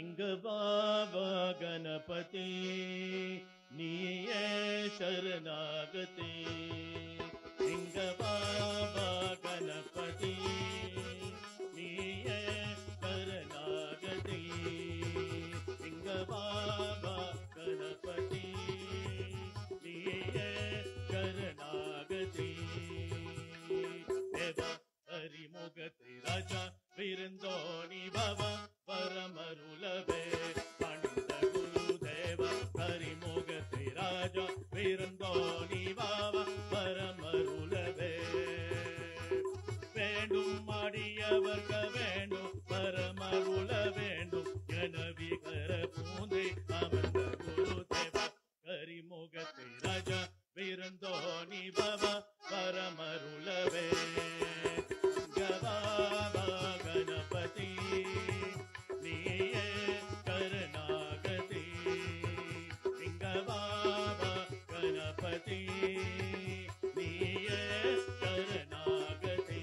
இங்க பாபா கணபதி நீயே சரணாகதி. இங்க பாபா கணபதி நீயே சரணாகதி. இங்க பாபா கணபதி நீயே சரணாகதி. தேவா ஹரிமுகத்தை ராஜா விருந்தோணி பாபா பரமருளவே. பணிந்த குருதேவ ஹரிமுகத்தை ராஜா விருந்தோணி பாபா பரமருளவே. வேண்டும் அடியவர்க வேண்டும் பரமருள வேண்டும் எனவிகர பூந்தை அமர்ந்த குருதேவ ஹரிமுகத்தை ராஜா விருந்தோணி பாபா பரமருளவே. பாபா கணபதி நீயே கருணாகதி. இங்க பாபா கணபதி நீயே கருணாகதி.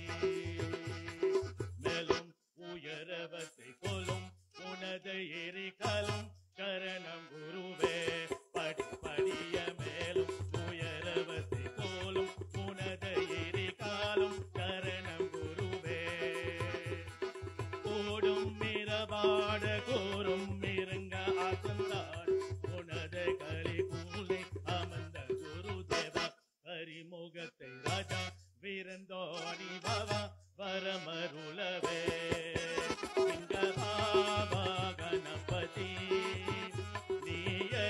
மேலும் உயரவத்தை கொலும் உனது எரிகலும் சரணம் குருவே. படிப்படிய மேலும் உயரவத்தை போலும் உனது எரிகாலும் சரணம் குருவே. கூடும் மிரபாட கூறும் மிருங்க ஆசந்தாள் உனது கலி பூலை அமர்ந்த குருதேவா ஹரிமுகத்தை ராஜா விருந்தோணி பாபா வரமருளவே. இங்க பாபா கணபதி நீயே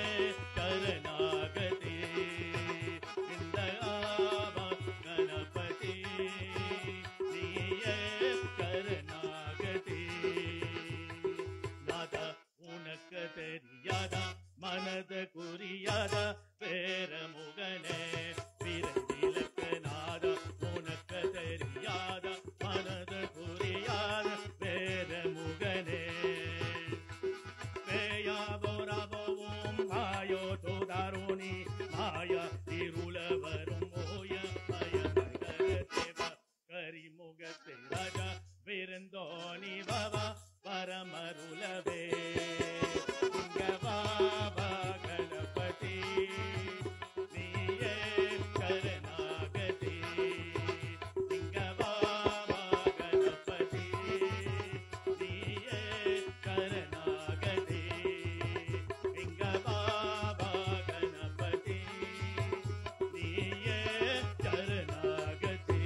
கருணாகதி. இந்த பாபா கணபதி நீயே கருணாகதி. நாதா உனக்கு தெரியாதா மனது குறியாதா வேற முகனே விரைவிலக்கு நாதா. உனக்கு தெரியாதா மனது குறியாத வேற முகனே. பேயாபோராபோவும் மாயோ தோதாரோனி மாயா இருள வரும் மோய மயமகரதேவா கரிமுகத்தை ராஜா விருந்தோணி பாபா பரமருளவே. இங்க பாபா கணபதி நீயே கருணாகதி. இங்க பாபா கணபதி நீயே கருணாகதி. இங்க பாபா கணபதி நீயே கருணாகதி.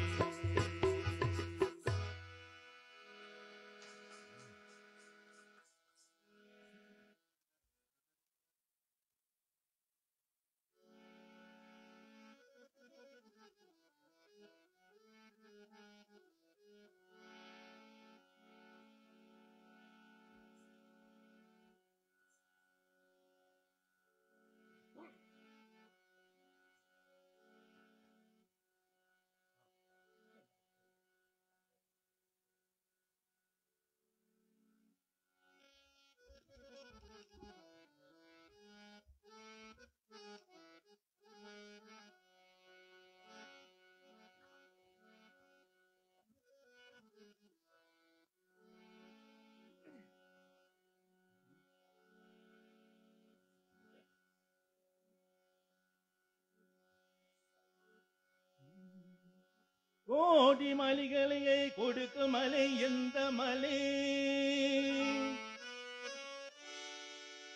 கோடி மலைகளையே கொடுக்கும் மலை எந்த மலை?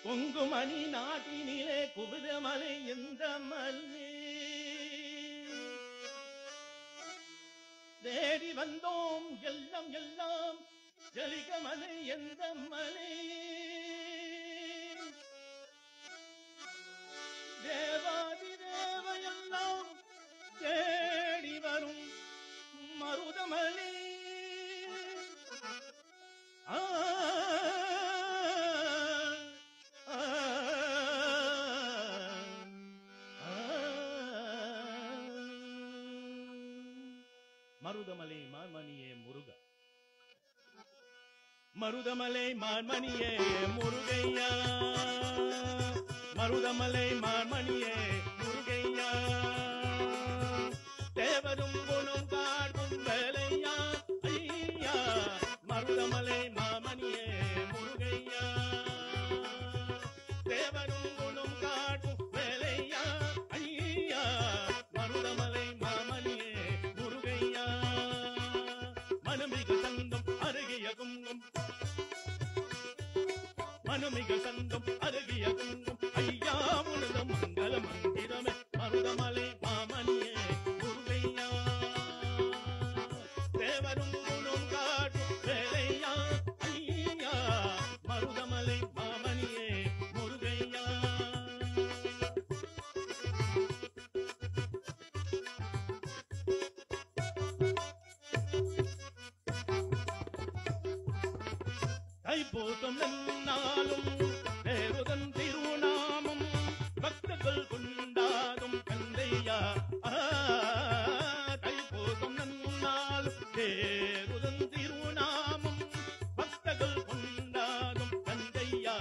கொங்கு மணி நாட்டினிலே குபித மலை எந்த மலை? தேடி வந்தோம் எல்லாம் எல்லாம் ஜலிக மலை எந்த மலை? தேவாதி தேவையெல்லாம் தேடி வரும் மருதமலை. மருதமலை மான்மணியே முருக. மருதமலை மான்மணியே முருகையா. மருதமலை மான்மணியே முருகையா. தேவரும் குணம் காடும் வேலையா ஐயா. மருதமலை மாமணியே முருகையா. மனுமிக சங்கம் அருகிய குங்கும் ஐயா உனது மங்கள மந்திரமே மருதமலை மாமணியே முருகையா தேவரும் குணம் காட்டும் வேலையா ஐயா மருதமலை மாமணியே முருகையா தைப்பூசம் நன்னாலும் தேவதன் திருநாமம் பக்தர்கள் கொண்டாடும் கந்தையா தைப்பூசம் நன்னாலும் தேவதன் திருநாமம் பக்தர்கள் கொண்டாடும் கந்தையா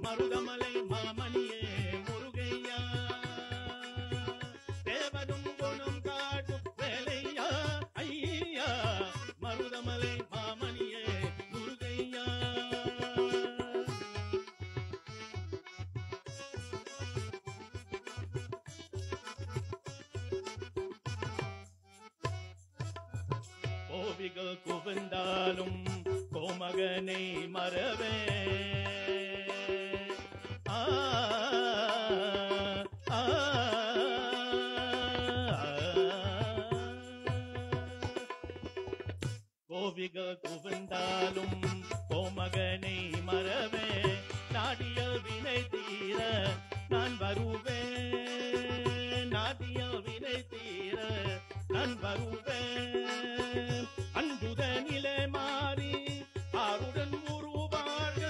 மருதமலை மாமணியே முருகையா தேவதும் குணம் காட்டும் வேலையா ஐயா மருதமலை மாமணியே முருகையா கோவிகள் குவிந்தாலும் கோமகனை மறவே கோவிகள் குவிந்தாலும் கோமகனை மறவே நாடிய வினை தீர நான் வருவேன் நாடிய வினை தீர நான் வருவேன் அன்புதனிலே மாறி ஆருடன் உருவாக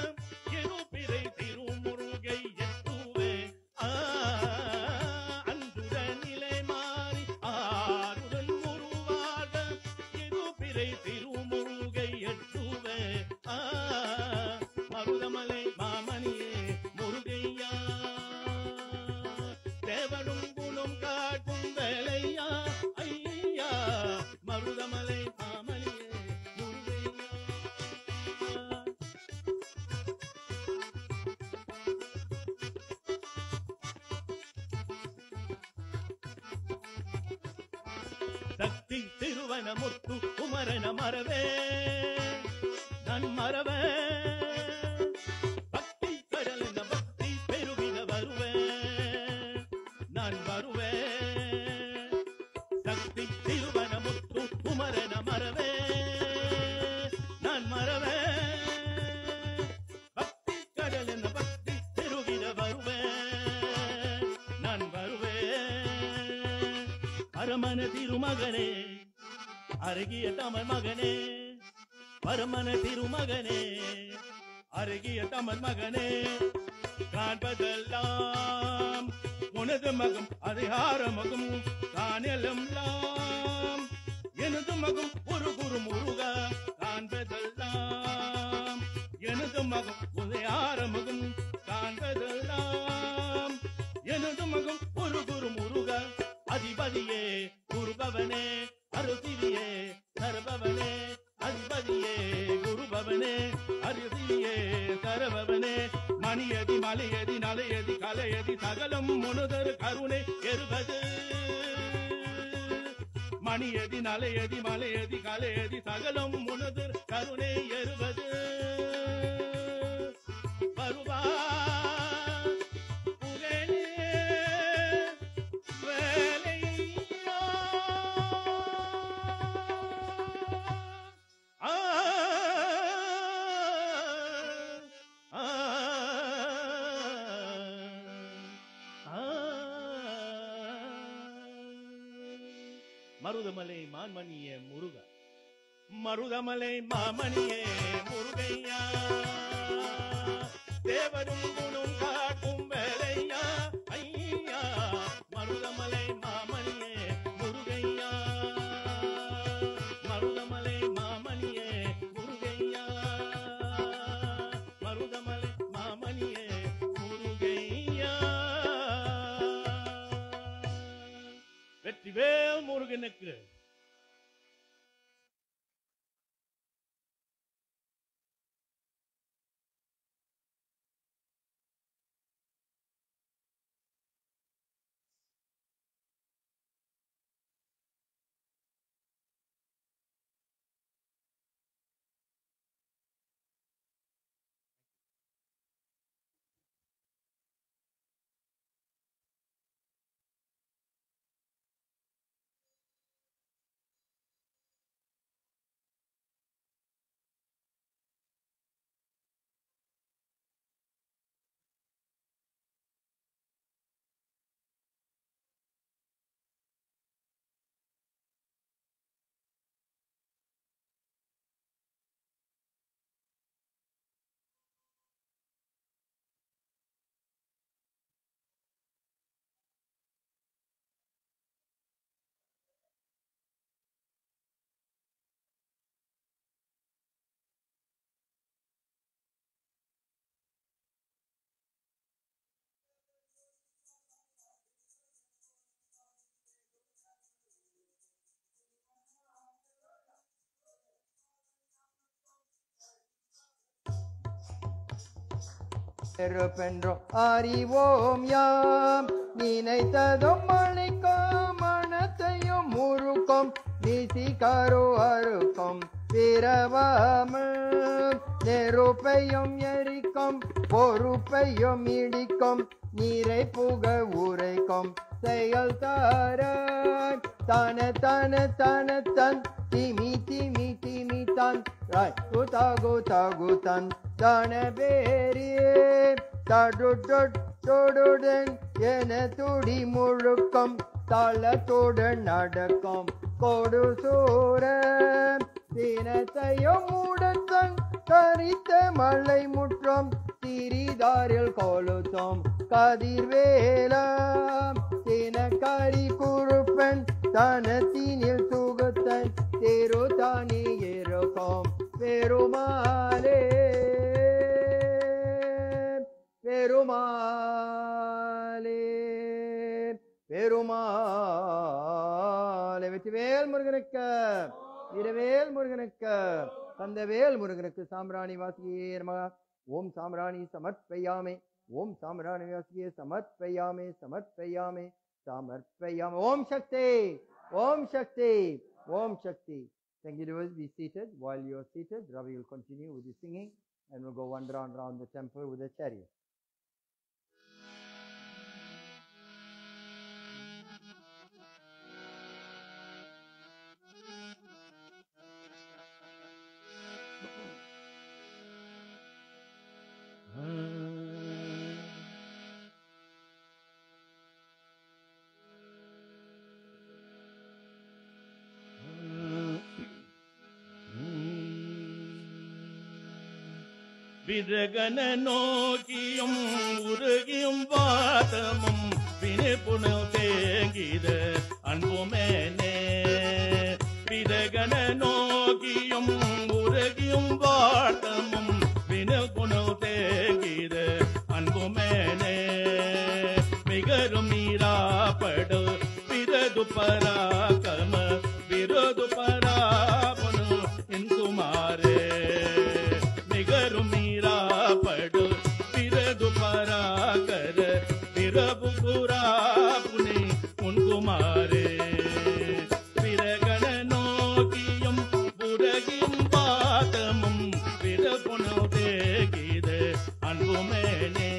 இருபிறை திருமுருகை எட்டுவே அன்புதனிலே மாறி ஆருடன் உருவாக இருபிறை திருமுருகை எட்டுவே மருதமலை மாமணியே முருகையா தேவனும் குணம் காட்டும் வேலையா ஐயா மருதமலை மாமணியே முருகையா சக்தி திருவன முத்து குமரன மறவே நான் மறவே பக்தி கடலென பக்தி பெருகிட வருவேன் நான் வருவேன் சக்தி திருவன முத்து குமரன மறவே நான் மறவே பக்தி கடலென பக்தி பெருகிட வருவேன் நான் வருவேன் அரமன திருமகனே அருகிய தமிழ் மகனே பரமன திருமகனே அருகிய தமிழ் மகனே காண்பதெல்லாம் உனது மகம் அதிகார மகம் காணெல்லாம் எனது மகம் ஒரு குரு முருக காண்பதெல்லாம் எனது மகம் உதயார மகம் காண்பதெல்லாம் எனது மகம் ஒரு குரு முருக அதிபதியே குருபவனே அருதிரியே சரபவனே அதிபதியே குருபவனே அருதிரியே சரபவனே மணியதி மலையதி நலையதி கலையதி சகலம் முனுதர் கருணை எருவது மணியதி நலையதி மலையதி கலையதி சகலம் முனுதர் கருணை எருவது வருவா மருதமலை மாமணியே முருக மருதமலை மாமணியே முருகையா தேவரும் குணம் காட்டும் வேலையா ஐயா மருதமலை மாமணியே முருகையா மருதமலை மாமணியே முருகையா மருதமலை மாமணியே முருகையா வெற்றிவேல் முருகனுக்கு நெருப்பென்றோம் அறிவோம் யாம் நினைத்ததும் மணிக்கும் மனத்தையும் முறுக்கும் வீசி கரு அறுக்கும் பிறவாமல் நெருப்பையும் எரிக்கும் பொறுப்பையும் இடிக்கும் நீரை புக உரைக்கும் செயல் தார தன தன தன தன் திமி திமி திமி தன் தாகு தாகு தன் தன பேரியே தடுடன் என துடி முழுக்கும் தளத்தோடு நடக்கும் கொடு சூர தினத்தையும் முடத்தன் கரித்த மலை முற்றம் திரிதாரில் கொளுத்தோம் கதிர்வேலாம் தின கரி குறுப்பன் தனத்தினில் சுகத்தன் தெரு தானி இருக்கும் பெருமாளே பெருமாளே பெருமாளே வெற்றிவேல் முருகனுக்கு இரவேல் முருகனுக்கு கந்தவேல் முருகனுக்கு சாம்பிராணி வாசியே நமக. ஓம் சாம்பிராணி சமர்ப்பயாமே ஓம் சாம்பிராணி வாசியே சமர்ப்பயாமே சமர்ப்பயாமே சமர்ப்பயாமே. ஓம் சக்தி ஓம் சக்தி ஓம் சக்தி. Thank you. Be seated. While you are seated, Ravi will continue with the singing and we'll go one round around the temple with the chariot. விரகன நோக்கியும் உருகியும் வாதமும் வினைப்புணல் தேங்கித அன்புமேனே. விரகன நோக்கியும் உருகியும் வாதமும் வினைப்புணல் தேங்கித அன்புமேனே. மிகரும் நீராப்படு விரது பராகம விரோது பராபனு இன்குமாரே. மிகரும் நீராப்படு விரது பராகர விரபு புராபுனி உன்குமாரே. விரகண நோக்கியும் புரகியும் பாதமும் விரபுணு தேகித அன்புமேனே.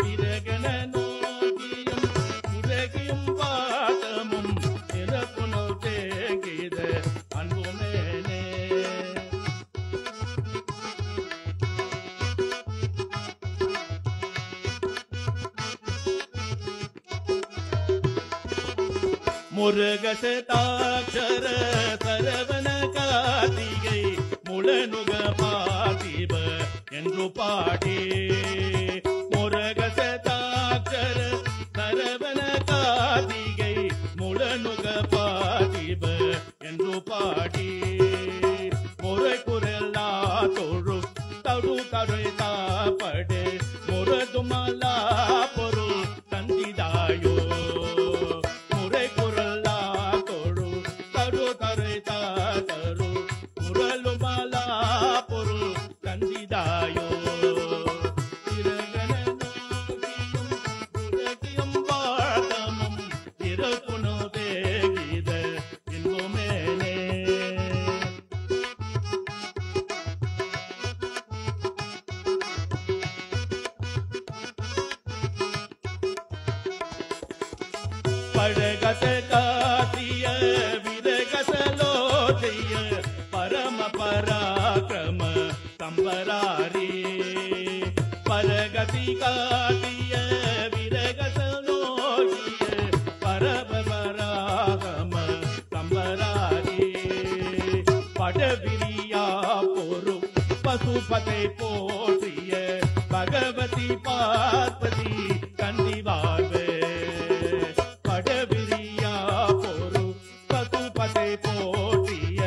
விரகண நோக்கியும் புரகியும் பாதமும் விரபுணு தேகித அன்புமேனே. முருகசதாட்சர சரவண கார்த்திகை முளனுக பார்த்திப என்று பாடி. முருகசதாட்சர சரவண கார்த்திகை முளனுக பார்த்திப என்று பாடி. முறை குரலா தொழு தடு தடை தாப்படு முரதுமலா பொருள் தந்திதாயோ. தந்திதாயோ. திரகண நோக்கியும் புரகியும் வாதமும் திரகுணு தேகித இன்புமேனே. பழகச காத்திய விரகசலோஜய பரம பராக்கிரம சம்பராரி. பரகதி காத்திய விரகசலோஜய பரம பராகம சம்பராரி. படவிரியா பொரு பசுபதை போற்றிய பகவதி பார்வதி கந்தி வாழ்வே. படவிரியா பொரு பசுபதை போற்றிய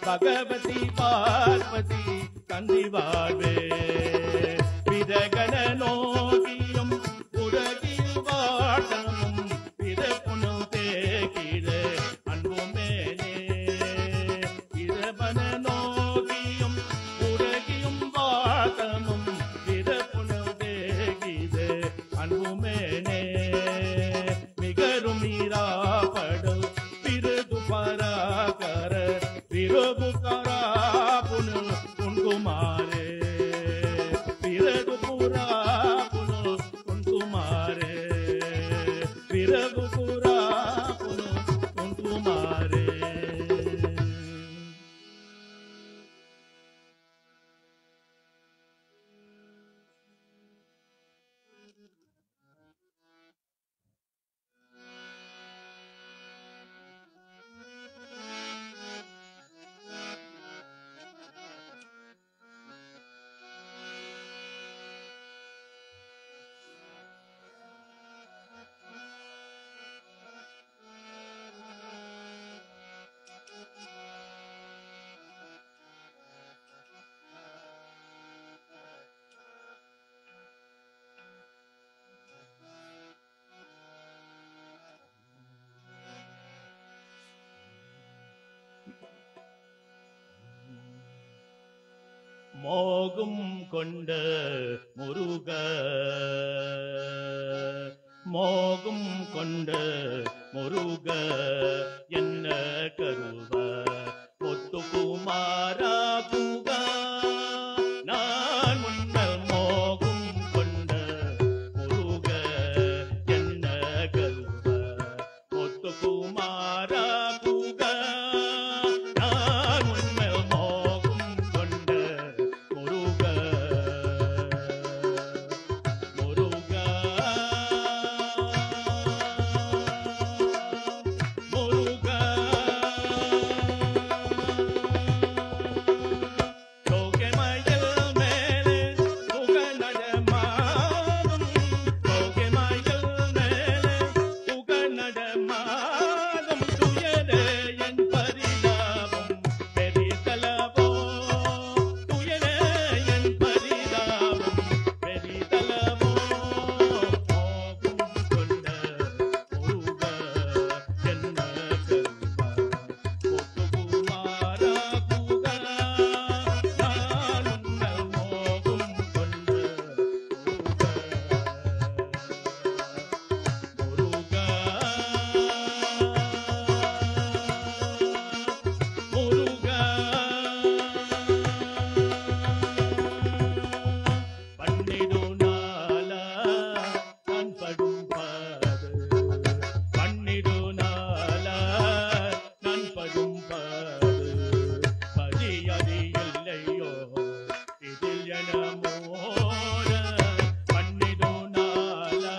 பகவதி பார்வதி கந்தி வாழ்வே. விரகண நோக்கியும் புரகியும் வாட்டமும் விரப்புணு தேகிட அன்புமேனே. இரவண நோக்கியும் புரகியும் வாட்டமும் விரப்புணு மோகும் கொண்ட முருக மோகும் கொண்ட முருக என்ன கருவ முத்துக்குமாரா புக நான் முன்னர் மோகும் கொண்ட முருக என்ன கருவ முத்துக்குமாரா புக நான் முன்னர் மோகும் கொண்ட முருக முருக முருக தோகைமயில் மேலே புக நடமாடும் தோகைமயில் மேலே புக நடமாடும் துயரே என் பரிதாபம் பெரிதளவோ துயரே என் பரிதாபம் பெரிதளவோ மோகும் கொண்ட முருக என்ன கருவா முத்துக்குமாரா புக நான் உன்னை மோகும் கொண்ட முருக பன்னிரு நாளா நான் படும் பாடு பன்னிரு நாளா நான் படும் பாடு மரியாதை இல்லையோ இதில் என மோத பன்னிரு நாளா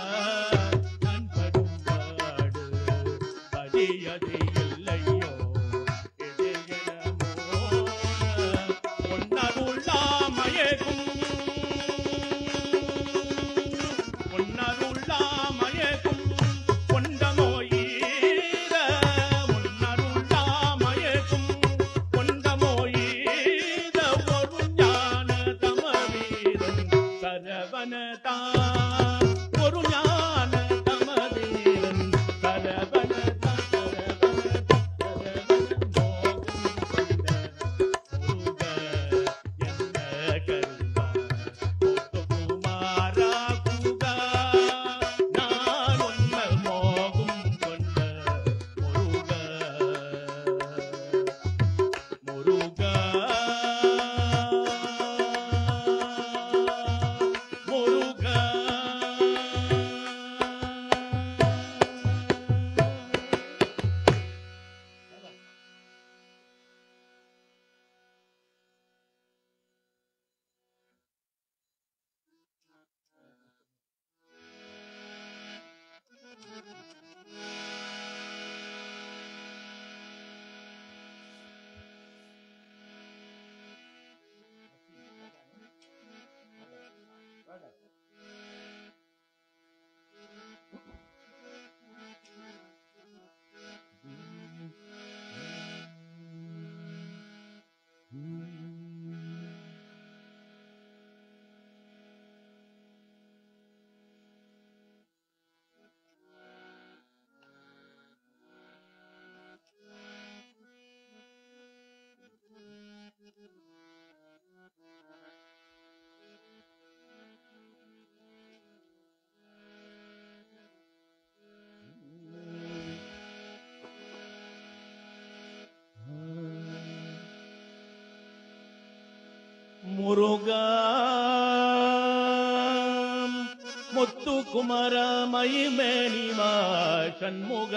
நான் படும் பாடு மரியாதை இல்லையோ இதில் என மோத பொன்னருளாமயகும் பொன்னருளாமயகும் கொண்டமோயீர முன்னருளாமயகும் கொண்டமோயீர ஒரு ஞான தமவீரன் சரவணதா ஒரு ஞான தமவீரன் சரவணதா சரவணதா முருக என்ன கருவா முத்துக்குமாரா புக நான் உன்னை மோகும் கொண்ட முருக முருக முருக முருக முத்துக்குமர மயிமேனிமா சண்முக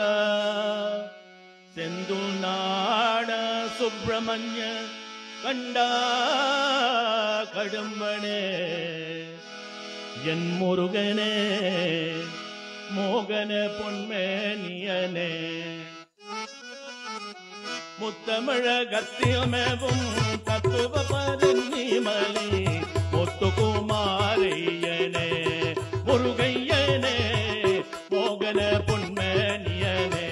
செந்துள் நாட சுப்பிரமணிய கண்டா கடும்பனே என் முருகனே மோகன பொன்மேனியனே முத்தமிழ கத்தியமேவும் தத்துவ பரிமளி முத்துக்குமாரியனே முருகையனே மோகன பொன்மேனியனே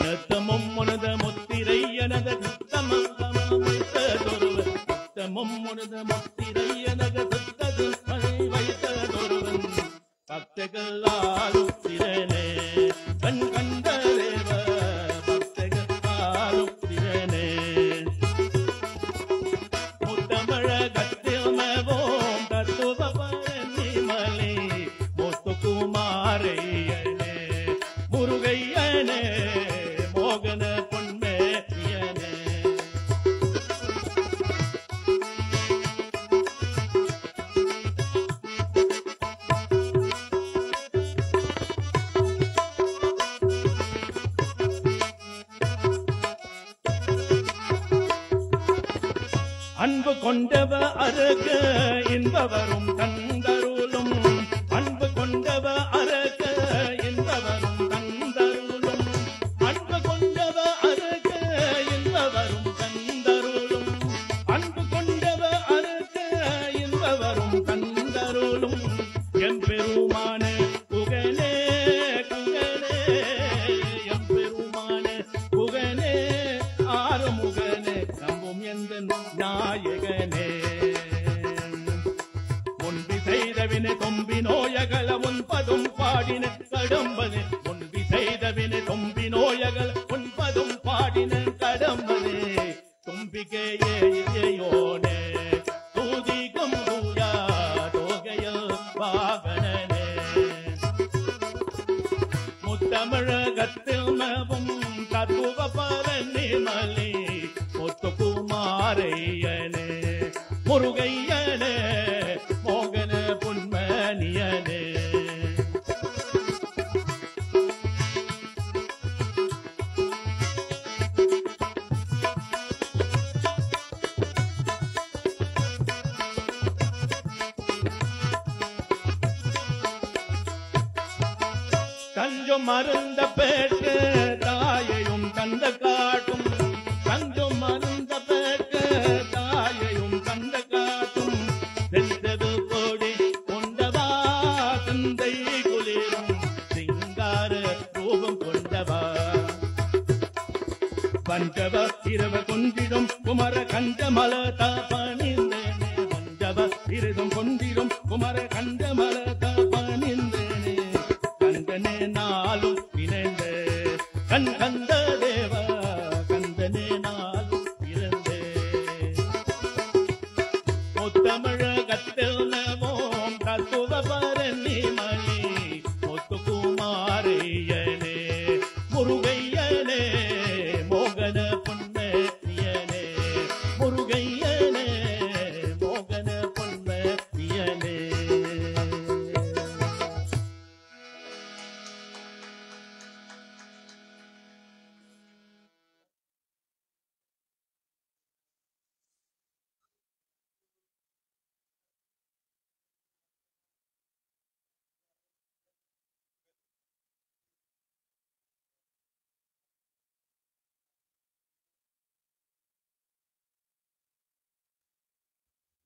நத்தமும் உனத முத்திரையனத சுத்தமம் வைத்ததொருவன் நத்தமும் உனத முத்திரையனக சுத்தது மழை வைத்ததொருவன் பக்தர்கள் ஆளுத்திரனே கண் கண்டரேவ பக்தர்கள் ஆளுத்திரனே அன்பு கொண்டவ அருக இன்பவரும் தந்தருளும் அன்பு கொண்டவ அருக இன்பவரும் தந்தருளும் அன்பு கொண்டவ அருக இன்பவரும் தந்தருளும் அன்பு கொண்டவ அருக இன்பவரும் தந்தருளும் எம்பெருமான புகழே குகழே எம்பெருமான புகழே ஆறுமுகனே நம்பும் எந்த நாயகனே முன்பி செய்தவினை தொம்பி நோயகல முன்பதும் பாடின கடம்பனே முன்பி செய்தவினை தொம்பி நோயகல முன்பதும் பாடின கடம்பனே தும்பிக்கையோனே தூதிக்கும் தூயா தோகையில் வாகனனே முத்தமிழகத்தில் நவும் தத்துவ பரநிமலை முத்துக்குமாரையனே முருகையனே மோகன புன்மணியனே தஞ்சம் மருந்த பேட்டு தாயையும் தந்த காட்டும் தஞ்சம் மருந்த பேட்டு தாயையும் தந்த காட்டும் சென்றது கோடி கொண்டவா தந்தை குளிரும் சிங்கார ரூபம் கொண்டவா பஞ்சவ இரவ கொண்டிடும் குமர கஞ்சமல தபணிந்தேனே பஞ்சவ இருதும் கொண்டிடும் குமர கஞ்சமல தபணிந்தேனே கந்தனே நாளும் இணைந்து கண் கந்த தேவ கந்தனே நாளும் இழந்தே முத்தமிழகத்தில் நவோம் தத்துவ பரணிமணி முத்துக்குமாரையனே முருகையனே மோகன பொன்மணியனே முருகையனே மோகன பொன்மணியனே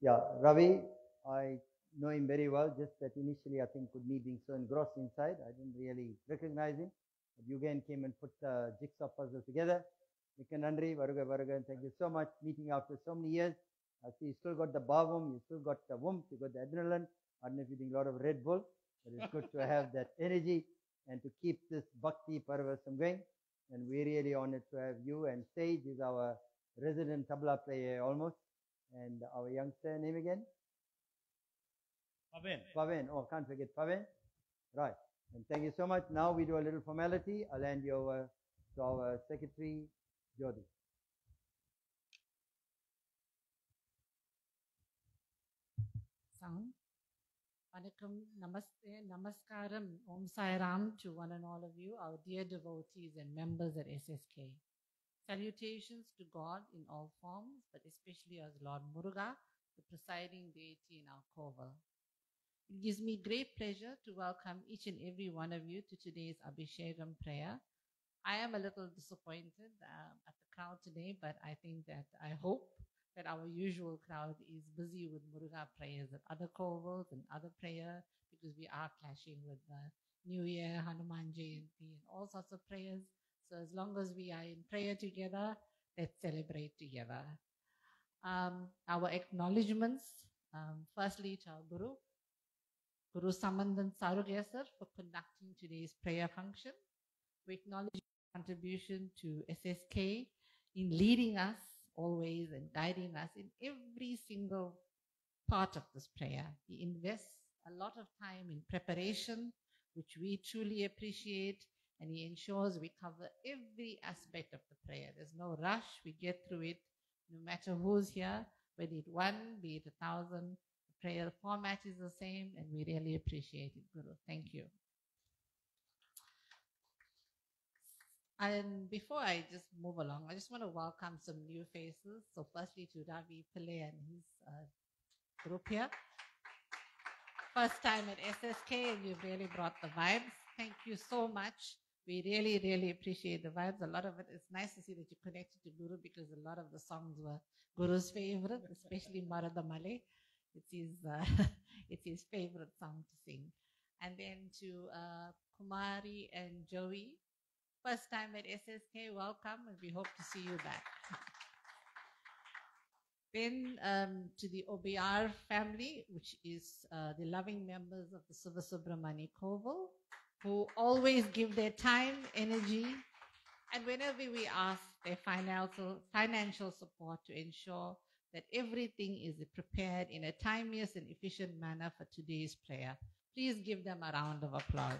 Yeah, Ravi, I know him very well, just that initially I think with me being so engrossed inside, I didn't really recognize him. But you again came and put the jigsaw puzzle together. Mika Nandri, Varuga Varuga, and thank you so much, meeting after so many years. I see you still got the bhavum, you still got the wump, you got the adrenaline. I don't know if you drink a lot of Red Bull, but it's good to have that energy and to keep this Bhakti Parvasam going. And we're really honored to have you, and Sage is our resident tabla player almost. And our youngster, name again? Pavan. Oh, can't forget Pavan. Right. And thank you so much. Now we do a little formality. I'll hand you over to our secretary, Jyoti. Sound. Vanakkam, namaste, namaskaram, Om Sai Ram to one and all of you, our dear devotees and members at SSK. Salutations to God in all forms, but especially as Lord Muruga, the presiding deity in our Koval. It gives me great pleasure to welcome each and every one of you to today's Abhishekam prayer. I am a little disappointed at the crowd today, but I hope that our usual crowd is busy with Muruga prayers at other Kovals and other prayer, because we are clashing with the New Year, Hanuman Jayanti, and all sorts of prayers. So as long as we are in prayer together, let's celebrate together. Our acknowledgements, firstly to our Guru Samandan Sarugesar, for conducting today's prayer function. We acknowledge your contribution to SSK in leading us always and guiding us in every single part of this prayer. He invests a lot of time in preparation, which we truly appreciate, and he ensures we cover every aspect of the prayer. There's no rush. We get through it no matter who's here, whether it 1, be it 1,000. The prayer format is the same, and we really appreciate it, Guru. Thank you. And before I just move along, I just want to welcome some new faces. So firstly to Ravi Pillai and his group here. First time at SSK, and you've really brought the vibes. Thank you so much. We really, really appreciate the vibes. A lot of it is nice to see that you connected to Guru because a lot of the songs were Guru's favorite, especially Marada Male. It's his, it's his favorite song to sing. And then to Kumari and Joey, first time at SSK, welcome, and we hope to see you back. Then to the OBR family, which is the loving members of the Sivasubramani Koval, who always give their time, energy, and whenever we ask their financial support to ensure that everything is prepared in a timeous and efficient manner for today's prayer. Please give them a round of applause.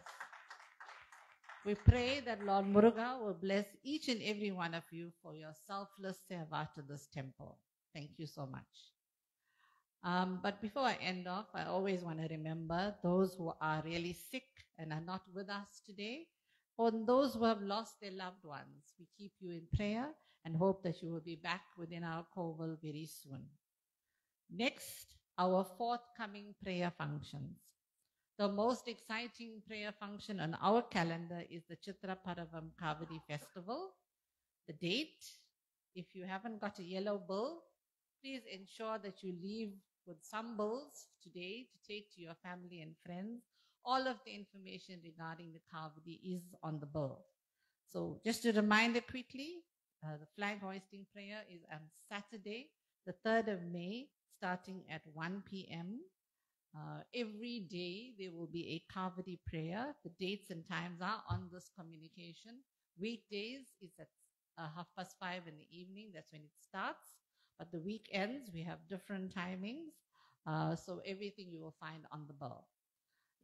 We pray that Lord Muruga will bless each and every one of you for your selfless seva to this temple. Thank you so much. But before I end off, I always want to remember those who are really sick and are not with us today, or those who have lost their loved ones. We keep you in prayer and hope that you will be back within our Koval very soon. Next, our forthcoming prayer functions. The most exciting prayer function on our calendar is the Chitra Paravam Kavadi Festival. The date, if you haven't got a yellow bill, please ensure that you leave with some bills today to take to your family and friends. All of the information regarding the Kavadi is on the bill. So just to remind it quickly, the flag hoisting prayer is on Saturday, the 3rd of May, starting at 1 p.m. Every day there will be a Kavadi prayer. The dates and times are on this communication. Weekdays is at 5:30 in the evening. That's when it starts. But the weekends, we have different timings. So everything you will find on the bill.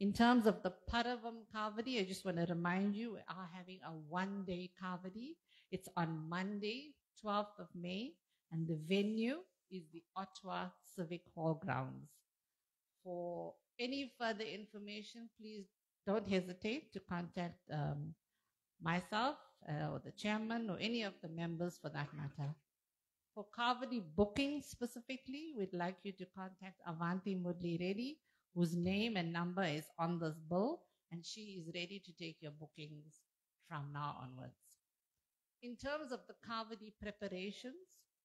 In terms of the Paravam Kavadi, I just want to remind you, we are having a one-day Kavadi. It's on Monday, 12th of May, and the venue is the Ottawa Civic Hall grounds. For any further information, please don't hesitate to contact myself or the chairman or any of the members for that matter. For Kavadi booking specifically, we'd like you to contact Avanti Mudli Reddy, whose name and number is on this bill, and she is ready to take your bookings from now onwards. In terms of the Kavadi preparations,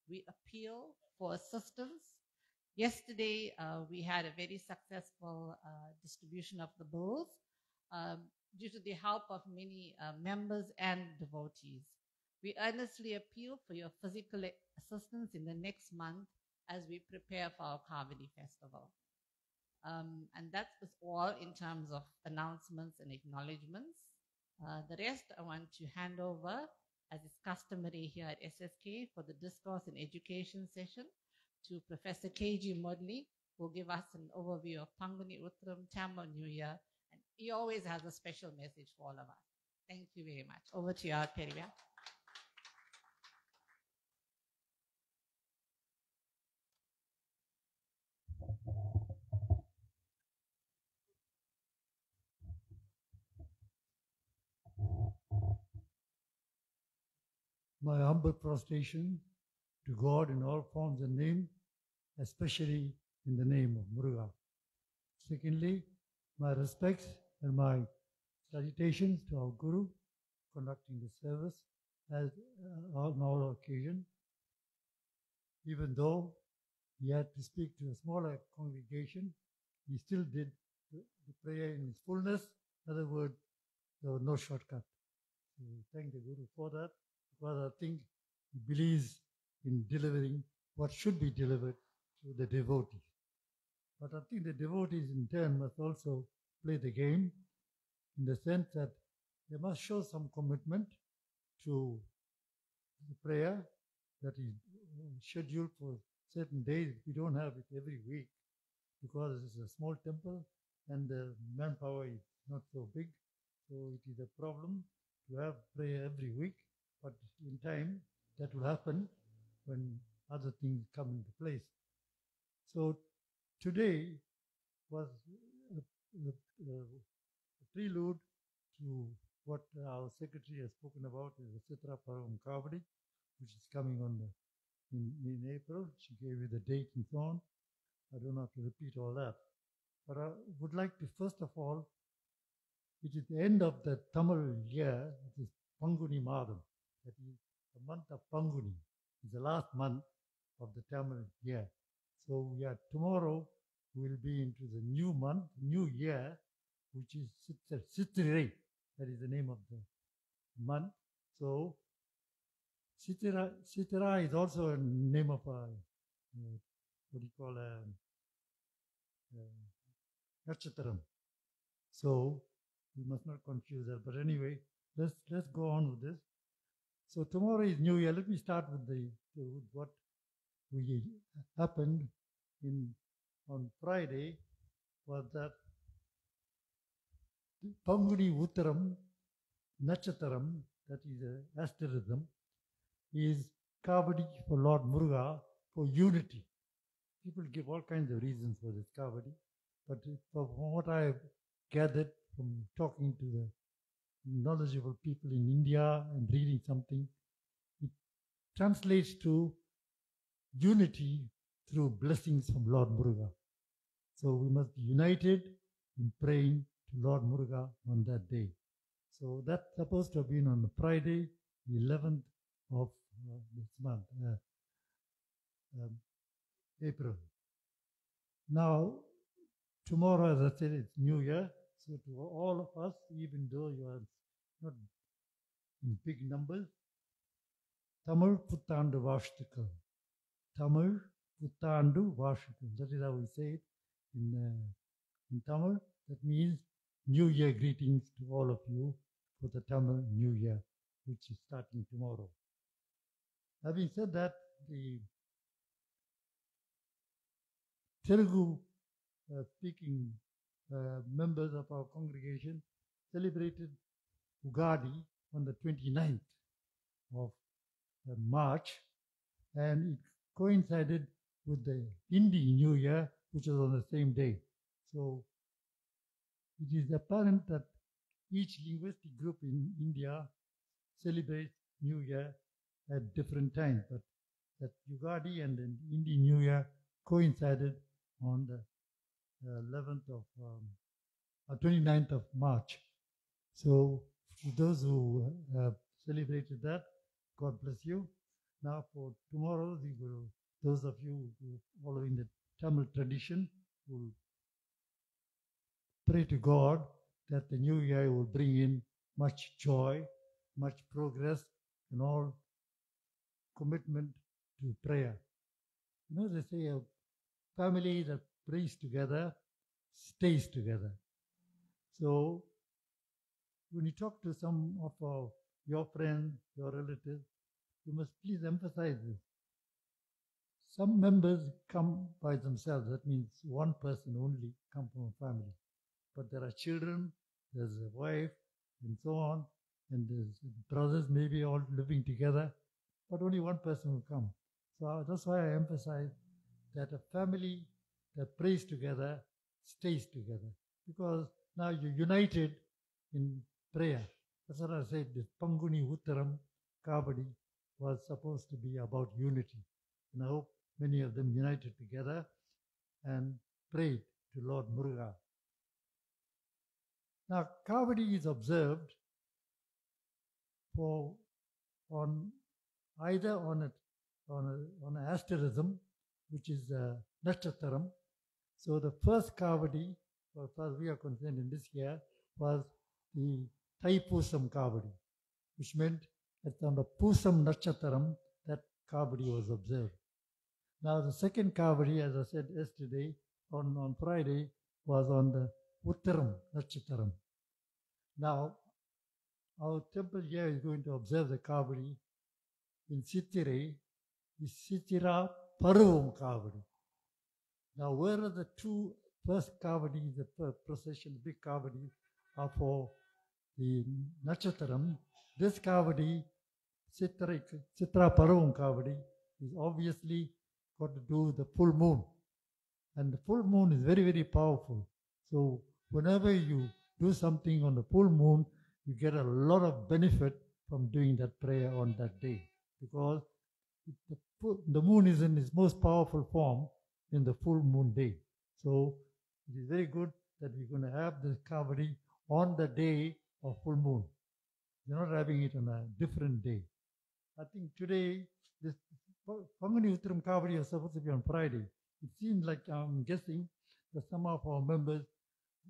we appeal for assistance. Yesterday, we had a very successful distribution of the bills due to the help of many members and devotees. We earnestly appeal for your physical assistance in the next month as we prepare for our Kavadi festival. And that is all in terms of announcements and acknowledgements. The rest I want to hand over, as is customary here at SSK, for the discourse and education session to Professor K.G. Modley, who will give us an overview of Panguni Uttram, Tamil New Year, and he always has a special message for all of us. Thank you very much. Over to you, Perivia. My humble prostration to God in all forms and name, especially in the name of Muruga. Secondly, my respects and my salutations to our Guru conducting the service as on our occasion. Even though he had to speak to a smaller congregation, he still did the prayer in its fullness. In other words, there was no shortcut. So we thank the Guru for that, because I think he believes in delivering what should be delivered to the devotees. But I think the devotees in turn must also play the game in the sense that they must show some commitment to the prayer that is scheduled for certain days. We don't have it every week because it's a small temple and the manpower is not so big. So it is a problem to have prayer every week, but in time that will happen when other things come into place. So today was a prelude to what our secretary has spoken about is the Chitra Paravam Kavadi, which is coming on in April. She gave you the date and so on. I don't have to repeat all that. But I would like to, first of all, it is the end of the Tamil year, it is Panguni Madam. That is the month of Panguni. It's the last month of the Tamil year. So tomorrow we'll be into the new month, new year, which is Sittirai. That is the name of the month. So Sitira is also a name of what do you call Natchataram. So we must not confuse that. But anyway, let's go on with this. So tomorrow is New Year. Let me start with what happened on Friday. Was that Panguni Uttaram Natchataram, that is an asterism, is Kavadi for Lord Muruga for unity. People give all kinds of reasons for this Kavadi, but from what I have gathered from talking to the knowledgeable people in India and reading something, it translates to unity through blessings from Lord Muruga. So we must be united in praying to Lord Muruga on that day. So that's supposed to have been on Friday, the 11th of this month, April. Now, tomorrow, as I said, it's New Year. So to all of us, even though you are not in big numbers, Tamil Puttandu Vashtukam. Tamil Puttandu Vashtukam. That is how we say it in Tamil. That means New Year greetings to all of you for the Tamil New Year, which is starting tomorrow. Having said that, the Telugu speaking members of our congregation celebrated Ugadi on the 29th of March, and it coincided with the Hindi New Year, which was on the same day. So it is apparent that each linguistic group in India celebrates New Year at different times, but that Ugadi and the Indian New Year coincided on the 29th of March. So for those who have celebrated that, God bless you. Now for tomorrow, those of you who are following the Tamil tradition will pray to God that the new year will bring in much joy, much progress, and all commitment to prayer. You know, they say a family that prays together stays together. So when you talk to some of your friends, your relatives, you must please emphasize this. Some members come by themselves. That means one person only come from a family. But there are children, there's a wife, and so on, and there's brothers maybe all living together, but only one person will come. So that's why I emphasize that a family that prays together stays together, because now you're united in prayer. That's what I said, this Panguni Uttaram Kavadi was supposed to be about unity. And I hope many of them united together and prayed to Lord Muruga. Now, Kavadi is observed either on an asterism, which is Natchataram. So the first Kavadi, as far as we are concerned in this year, was the Thaipusam Kavadi, which meant that on the Pusam Natchataram, that Kavadi was observed. Now the second Kavadi, as I said yesterday, on Friday, was on the Uttaram Natchataram. Now, our temple here is going to observe the Kavadi in Sittirai, the Sitira Paravam Kavadi. Now, where are the two first Kavadis, the procession, big Kavadi, are for the Natchataram? This Kavadi, Sitra Paravam Kavadi, is obviously got to do with the full moon. And the full moon is very, very powerful. So whenever you do something on the full moon, you get a lot of benefit from doing that prayer on that day, because the moon is in its most powerful form in the full moon day. So it is very good that we're going to have this Kavadi on the day of full moon. You're not having it on a different day. I think today, this Pangani Uttaram Kavadi is supposed to be on Friday. It seems like, I'm guessing, that some of our members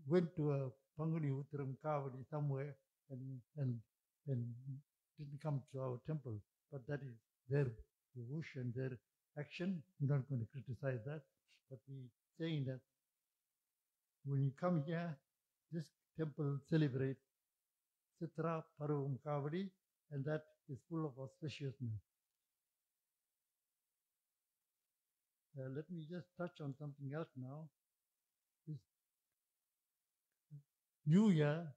went to a Pangani Uttaram Kavadi somewhere and didn't come to our temple. But that is their wish and their action. We're not going to criticize that. But we're saying that when you come here, this temple celebrates Sitra Paravam Kavadi, and that is full of auspiciousness. Let me just touch on something else now. This New Year,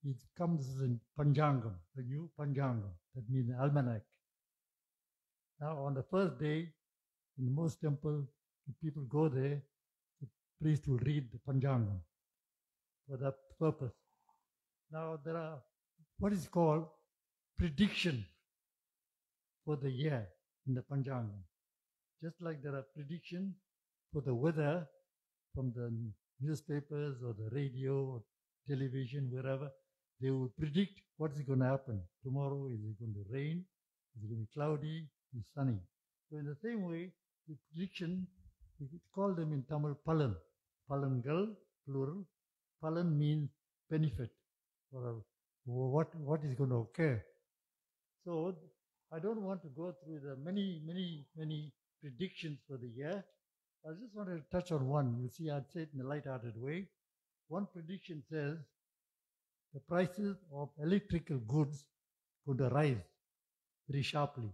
it comes in Panjangam, the new Panjangam, that means almanac. Now on the first day, in most temples, the people go there, the priest will read the Panjangam for that purpose. Now there are what is called prediction for the year in the Panjangam. Just like there are predictions for the weather from the newspapers or the radio or television, wherever, they will predict what is going to happen. Tomorrow, is it going to rain? Is it going to be cloudy? Is it sunny? So in the same way, the prediction, we call them in Tamil Palan. Palangal, plural. Palan means benefit, or what is going to occur. So I don't want to go through the many predictions for the year. I just wanted to touch on one. You see, I'd say it in a light-hearted way. One prediction says the prices of electrical goods could rise very sharply.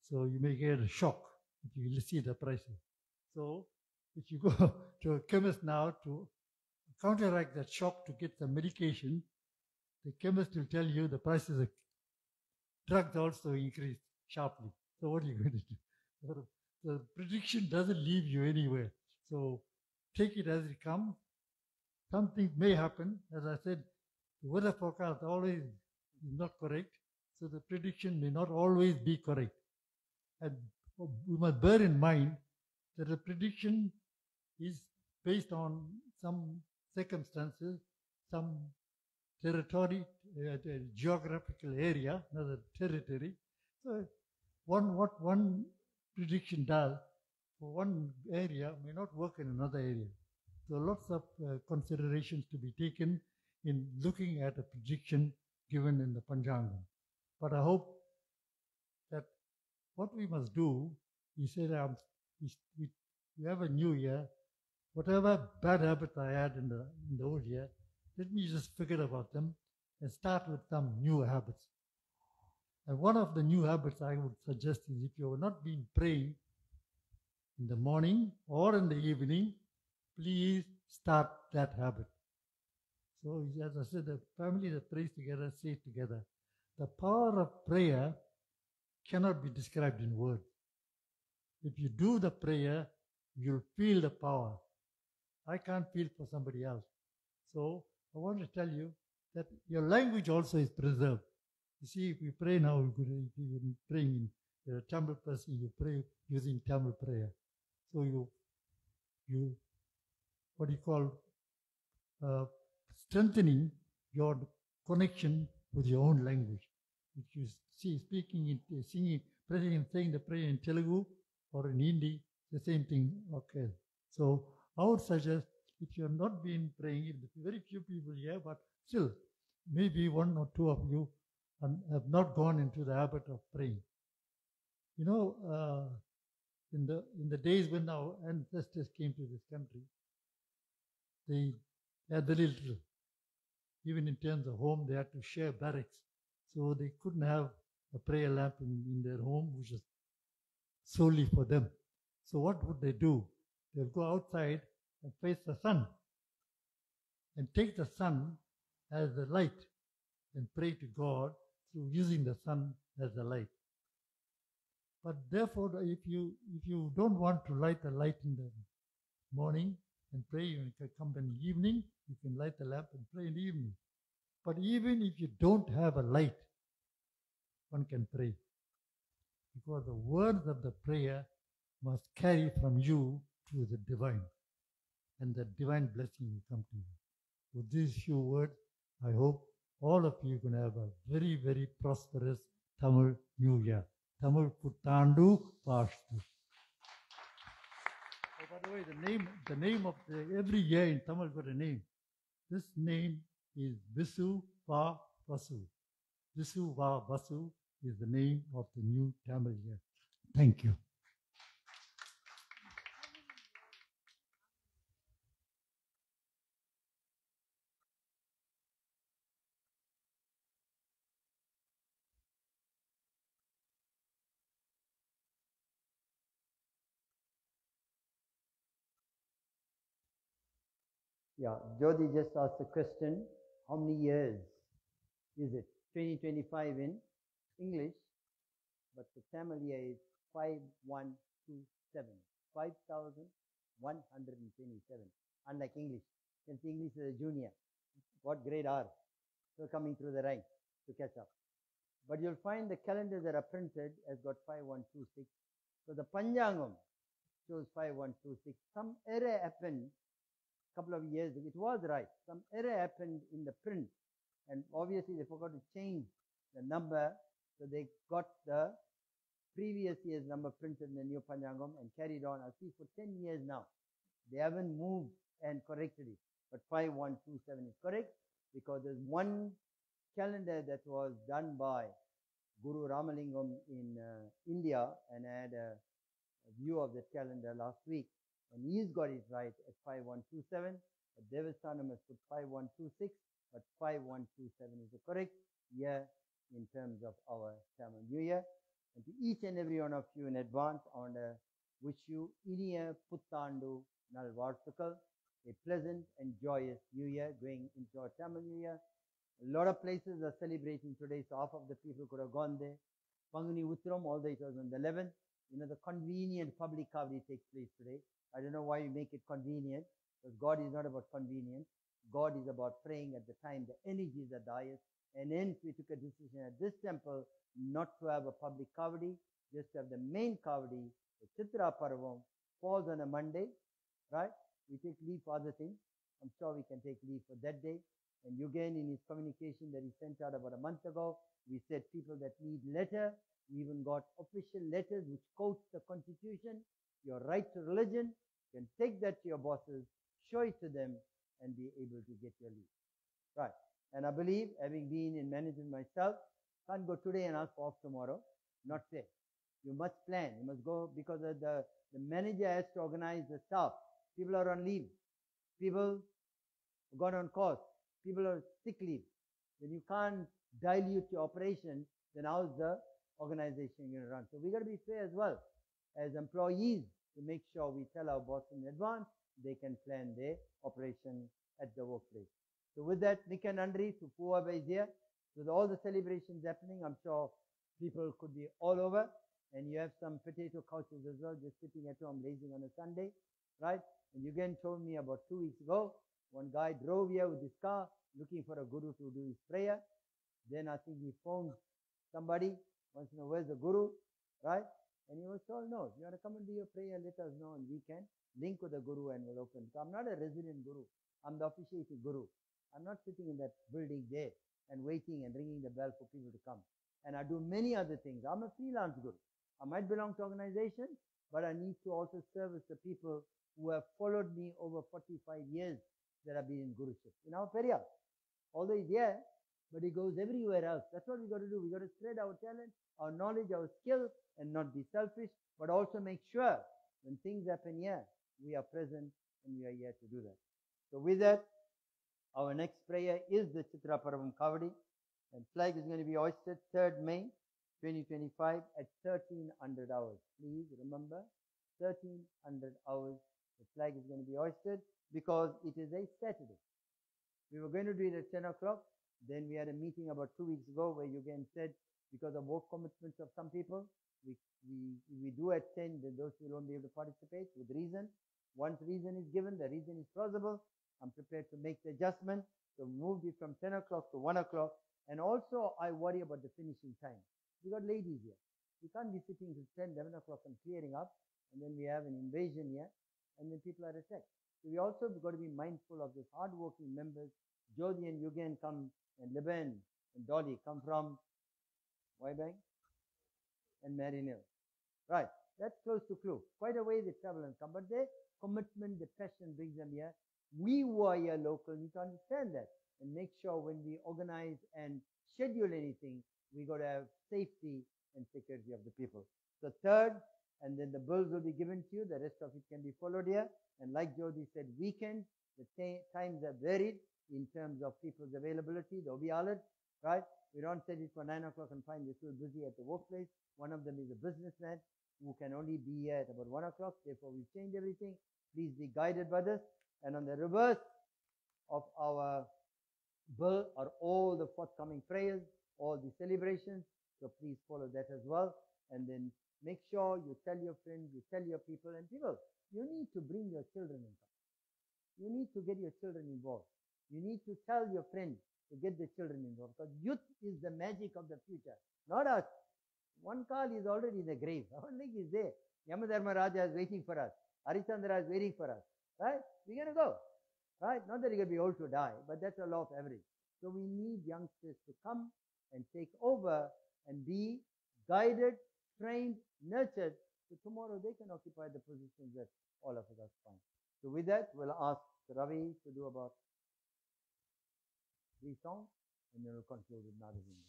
So you may get a shock if you see the prices. So if you go to a chemist now to counteract that shock to get some medication, the chemist will tell you the prices of drugs also increase sharply. So what are you going to do? The prediction doesn't leave you anywhere. So take it as it comes. Something may happen. As I said, the weather forecast always is not correct. So the prediction may not always be correct. And we must bear in mind that the prediction is based on some circumstances, some territory, geographical area, another territory. So what one prediction does for one area may not work in another area. So lots of considerations to be taken in looking at a prediction given in the Panjangam. But I hope that what we must do, he said, we have a new year. Whatever bad habits I had in the old year, let me just forget about them and start with some new habits. And one of the new habits I would suggest is, if you have not been praying in the morning or in the evening, please start that habit. So as I said, the family that prays together, stays together. The power of prayer cannot be described in words. If you do the prayer, you'll feel the power. I can't feel for somebody else. So I want to tell you that your language also is preserved. You see, if you pray now, you're praying in a Tamil person, you pray using Tamil prayer. So you what do you call, strengthening your connection with your own language. If you see speaking, singing, praying and saying the prayer in Telugu or in Hindi, the same thing occurs. So I would suggest, if you have not been praying, very few people here, but still, maybe one or two of you have not gone into the habit of praying. You know, in the days when our ancestors came to this country, they had very little. Even in terms of home, they had to share barracks. So they couldn't have a prayer lamp in their home, which is solely for them. So what would they do? They'll go outside and face the sun and take the sun as the light and pray to God through using the sun as the light. But therefore, if you don't want to light the light in the morning and pray, you can come in the evening, you can light the lamp and pray in the evening. But even if you don't have a light, one can pray. Because the words of the prayer must carry from you to the divine. And the divine blessing will come to you. With these few words, I hope all of you can have a very, very prosperous Tamil New Year. Tamil Puttandu Pashtu. Oh, by the way, the name of every year in Tamil got a name. This name is Visu Va Vasu. Visu Va Vasu is the name of the new Tamil year. Thank you. Yeah, Jyoti just asked a question. How many years is it? 2025 in English, but the Tamil year is 5127. 5127. Unlike English. Since English is a junior. What grade are? So coming through the ranks to catch up. But you'll find the calendars that are printed has got 5126. So the Panjangam shows 5126. Some error happened a couple of years ago. It was right. Some error happened in the print. And obviously they forgot to change the number. So they got the previous year's number printed in the new Panjangam and carried on. I see for 10 years now. They haven't moved and corrected it. But 5127 is correct because there's one calendar that was done by Guru Ramalingam in India, and I had a view of that calendar last week. And he's got it right at 5127. But Devasthanam has put 5126, but 5127 is the correct year in terms of our Tamil New Year. And to each and every one of you in advance, I want to wish you Iniya Puttandu Nalvarthukal, a pleasant and joyous New Year going into our Tamil New Year. A lot of places are celebrating today, so half of the people could have gone there. Panguni Uttram, although it was on the 11th, the convenient public kavadi takes place today. I don't know why you make it convenient, because God is not about convenience. God is about praying at the time the energy is the highest. And hence we took a decision at this temple not to have a public kavadi, just to have the main kavadi. The Chitra Parvam falls on a Monday, right? We take leave for other things. I'm sure we can take leave for that day. And Yugen, in his communication that he sent out about a month ago, we said people that need letter, we even got official letters which quotes the Constitution, your right to religion. You can take that to your bosses, show it to them, and be able to get your leave. Right. And I believe, having been in management myself, can't go today and ask for off tomorrow. Not fair. You must plan. You must go because the manager has to organize the staff. People are on leave. People got on course. People are sick leave. When you can't dilute your operation, then how's the organization going to run? So we got to be fair as well as employees to make sure we tell our boss in advance they can plan their operation at the workplace. So with that, Nick and Andri, to whoever is here, with all the celebrations happening, I'm sure people could be all over, and you have some potato couches as well, just sitting at home lazing on a Sunday, right? And you again told me about 2 weeks ago, one guy drove here with his car, looking for a guru to do his prayer. Then I think he phoned somebody, wants to know where's the guru, right? And he was told, no, if you want to come and do your prayer, let us know and we can link with the guru and we'll open. So I'm not a resident guru. I'm the officiating guru. I'm not sitting in that building there and waiting and ringing the bell for people to come. And I do many other things. I'm a freelance guru. I might belong to organizations, but I need to also service the people who have followed me over 45 years that have been in guruship. In our Periyar, although he's here, but he goes everywhere else. That's what we got to do. We got to spread our talent, our knowledge, our skill, and not be selfish, but also make sure when things happen here, we are present and we are here to do that. So with that, our next prayer is the Chitra Paravam Kavadi, and flag is going to be hoisted 3rd May 2025 at 1300 hours. Please remember, 1300 hours, the flag is going to be hoisted because it is a Saturday. We were going to do it at 10 o'clock. Then we had a meeting about 2 weeks ago where you again said, because of work commitments of some people, we do at 10, then those who won't be able to participate with reason. Once reason is given, the reason is plausible, I'm prepared to make the adjustment. So moved it from 10 o'clock to 1 o'clock. And also I worry about the finishing time. We got ladies here. We can't be sitting till 10, 11 o'clock and clearing up. And then we have an invasion here. And then people are attacked. So we also got to be mindful of this hard-working members. Jody and Yugen come, and Liban and Dolly come from Waibank and Marinhill. Right, that's close to Kloof. Quite a way they travel and come, but their commitment, the passion brings them here. We who are here local need to understand that and make sure when we organize and schedule anything, we got to have safety and security of the people. So third, and then the bills will be given to you. The rest of it can be followed here. And like Jody said, weekends, the times are varied in terms of people's availability. They'll be honored, right? We don't set it for 9 o'clock and find they're still busy at the workplace. One of them is a businessman who can only be here at about 1 o'clock. Therefore, we change everything. Please be guided by this. And on the reverse of our bill are all the forthcoming prayers, all the celebrations. So please follow that as well. And then make sure you tell your friends, you tell your people, and people, you need to bring your children in. You need to get your children involved. You need to tell your friends to get the children involved, because youth is the magic of the future, not us. One call is already in the grave. Our leg is there. Yamadharma Raja is waiting for us. Harichandra is waiting for us. Right? We're going to go. Right? Not that you're going to be old to die, but that's a law of average. So we need youngsters to come and take over and be guided, trained, nurtured, so tomorrow they can occupy the positions that all of us are find. So with that, we'll ask Ravi to do about 3 songs, and then we'll conclude with Nada Zindi.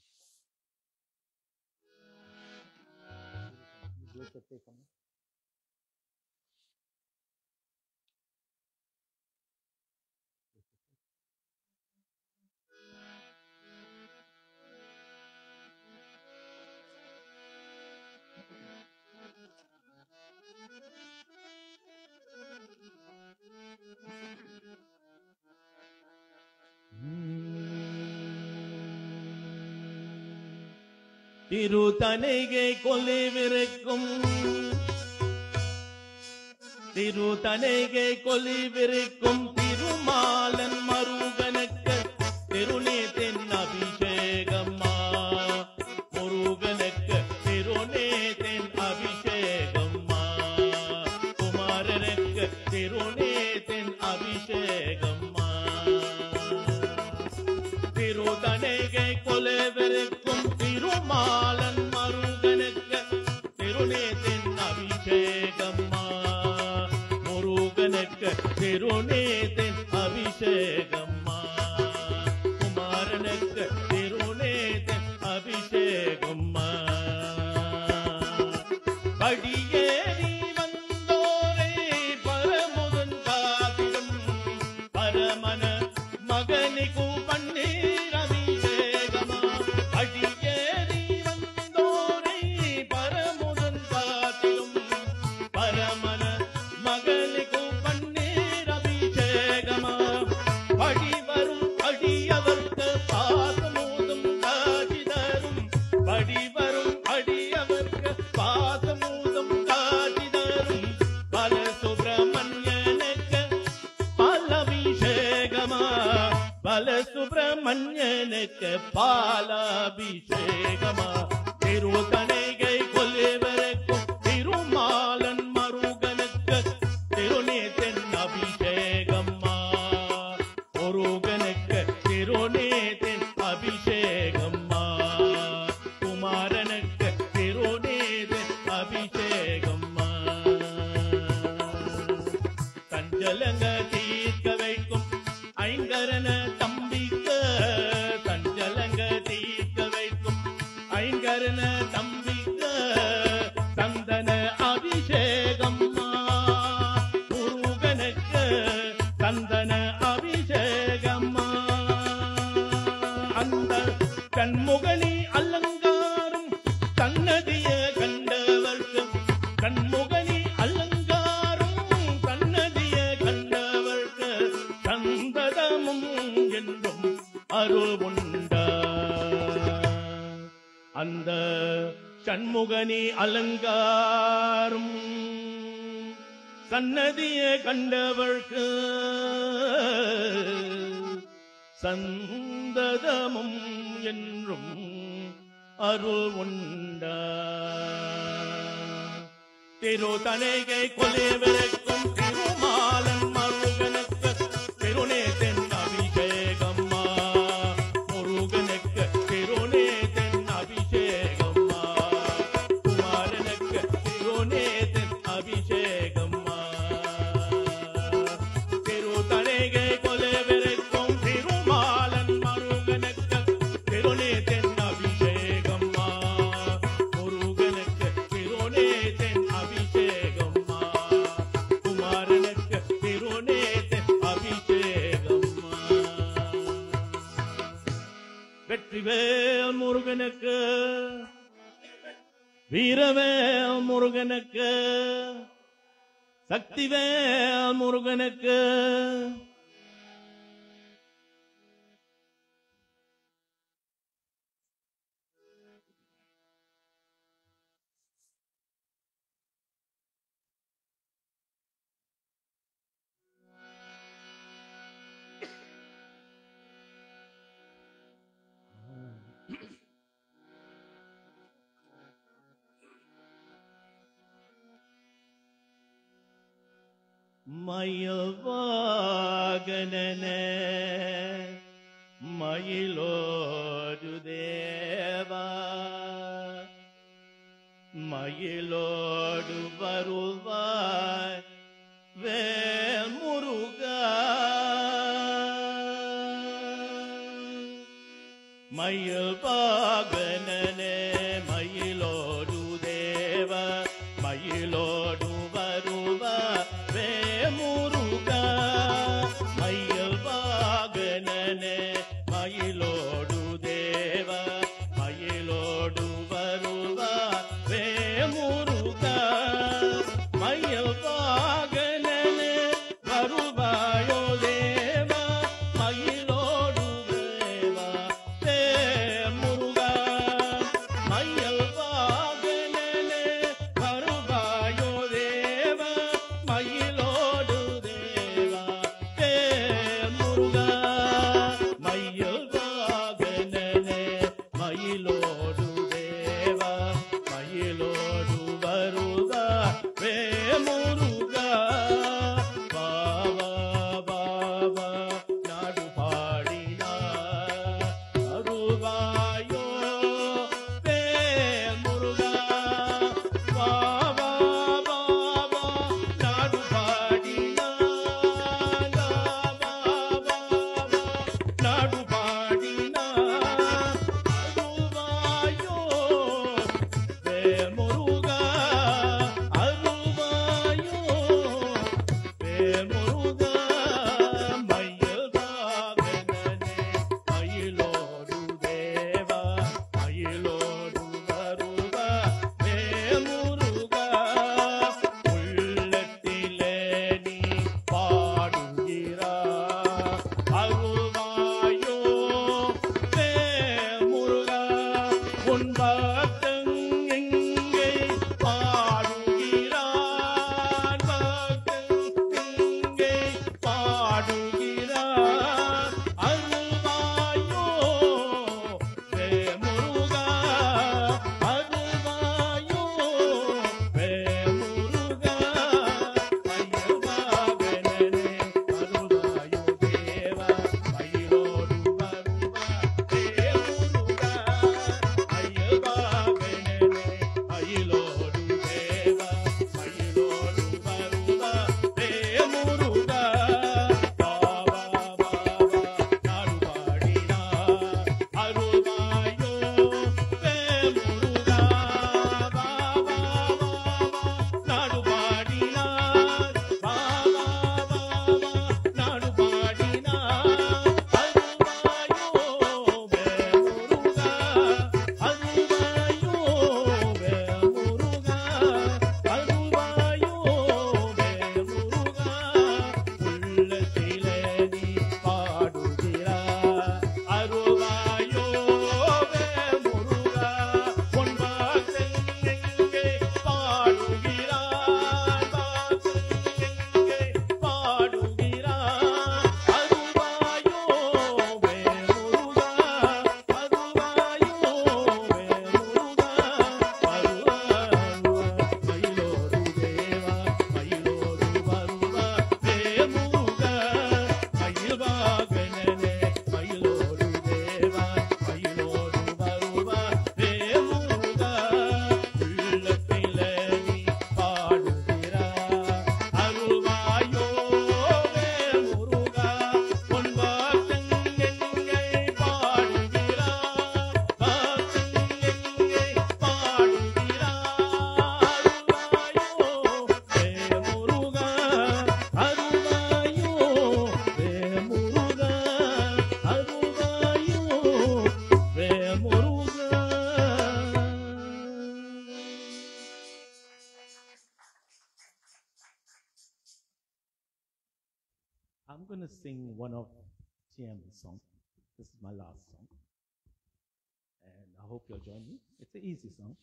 Thiruthanigai கொலிவிருக்கும் திருமாலன் மருகனுக்கு திருநீத்தின் அபிஷேகம்மா முருகனுக்கு திருநீத்தின் அபிஷேகம்மா குமாரனுக்கு திருநீத்தின் அபிஷேகம்மா திருத்தணிகை கொலிவிருக்கும் திருமாலன் மருகனுக்கு திருநீத்தின் அபிஷேகம்மா முருகனுக்கு திருநீத்தின் அபிஷேகம்மா குமாரனுக்கு திருநீத்தின் அபிஷேகம்மா படியேறி வந்தோரை பரமுதன் காத்திடும் பரமன மகனிகு பன்னீர் அபிஷேகமா அடியேறி வந்தோரை பரமுதன் காத்திடும் பரமன மகனிகு பன்னீர் அபிஷேகமா படிவரும் அடியவர்க்கு பாசமூதும் காட்சி தரும் படிவரும் அடியவர்க்கு பாசமூதும் காட்சி தரும் பல சுப்பிரமணியனுக்கு பாலாபிஷேகமா பல சுப்பிரமணியனுக்கு பாலாபிஷேகமா திருத்தணிகை கொலிவிருக்கும் திருமாலன் மருகனுக்கு திருநீத்தின் அபிஷேகம்மா முருகனுக்கு திருநீத்தின் அபிஷேகம்மா குமாரனுக்கு திருநீத்தின் அபிஷேகம்மா சஞ்சலங்க தீர்க்க வைக்கும் ஐங்கரன தம்பிக்கு சஞ்சலங்க தீர்க்க வைக்கும் ஐங்கரன தம்பிக்கு சந்தன அபிஷேகம்மா முருகனுக்கு சந்தன அபிஷேகம்மா அந்த கண்முகனி அலங்காரம் சன்னதிய கண்டவர்க்கு கண்முகனி அலங்காரம் சன்னதிய கண்டவர்க்கு சந்ததமும் என்றும் அருள் உண்டா அந்த சண்முகனி அலங்காரம் சன்னதிய கண்டவர்க்கு சந்ததமும் என்றும் அருள் உண்ட திருதனைகை கொலைவிருக்கும் திருமாலன் மருகனுக்கு திருநேதன் அபிஷேகம்மா முருகனுக்கு திருநேதன் அபிஷேகம்மா குமாரனுக்கு திருநேதன் அபிஷேகம்மா திருதனைகை கொலைவிருக்கும் திருமாலன் மருகனுக்கு திருநேதன் அபிஷேகம்மா முருகனுக்கு திருநேதன் அபிஷேகம்மா குமாரனுக்கு திருநேதன் அபிஷேகம்மா வெற்றிவேல் முருகனுக்கு வீரவேல் முருகனுக்கு சக்திவேல் முருகனுக்கு மயில் வாகனனே மயிலோடு தேவா மயிலோடு வருவாய் வேல் முருகா மயில் வாகனனே மயிலோடு தேவா மயிலோடு வருவாய் முருகா மயில் வாகனனே மயிலோடு தேவா மயிலோடு வருவா வே முருகா மயில் வாகனனே வருவாயோ தேவா மயிலோடு தேவா வே முருகா மயில் வாகனனே வருவாயோ தேவா மயிலோடு தேவா தே முருகா மயில் வாகனனே மயிலோடு தேவா மயிலோடு வருவா வே முருகா பாவா பாவா நாடு பாடினா அருவாயோ வே முருகா பாவா பாவா நாடு பாடினா நாடு பாடினா அருவாயோ வே முருகா அருவாயோ வே முருகா மயில் வாகனனே மயிலோடு தேவா மயிலோடு வருவா வே முருகா உள்ளத்திலே நீ பாடுகிறாய் அருள்வாயோ வே முருகா உன் பக்தன் எங்கே பாடுகிறான் பக்தன் எங்கே I'm going to sing one of TM's songs. This is my last song. And I hope you'll join me. It's an easy song.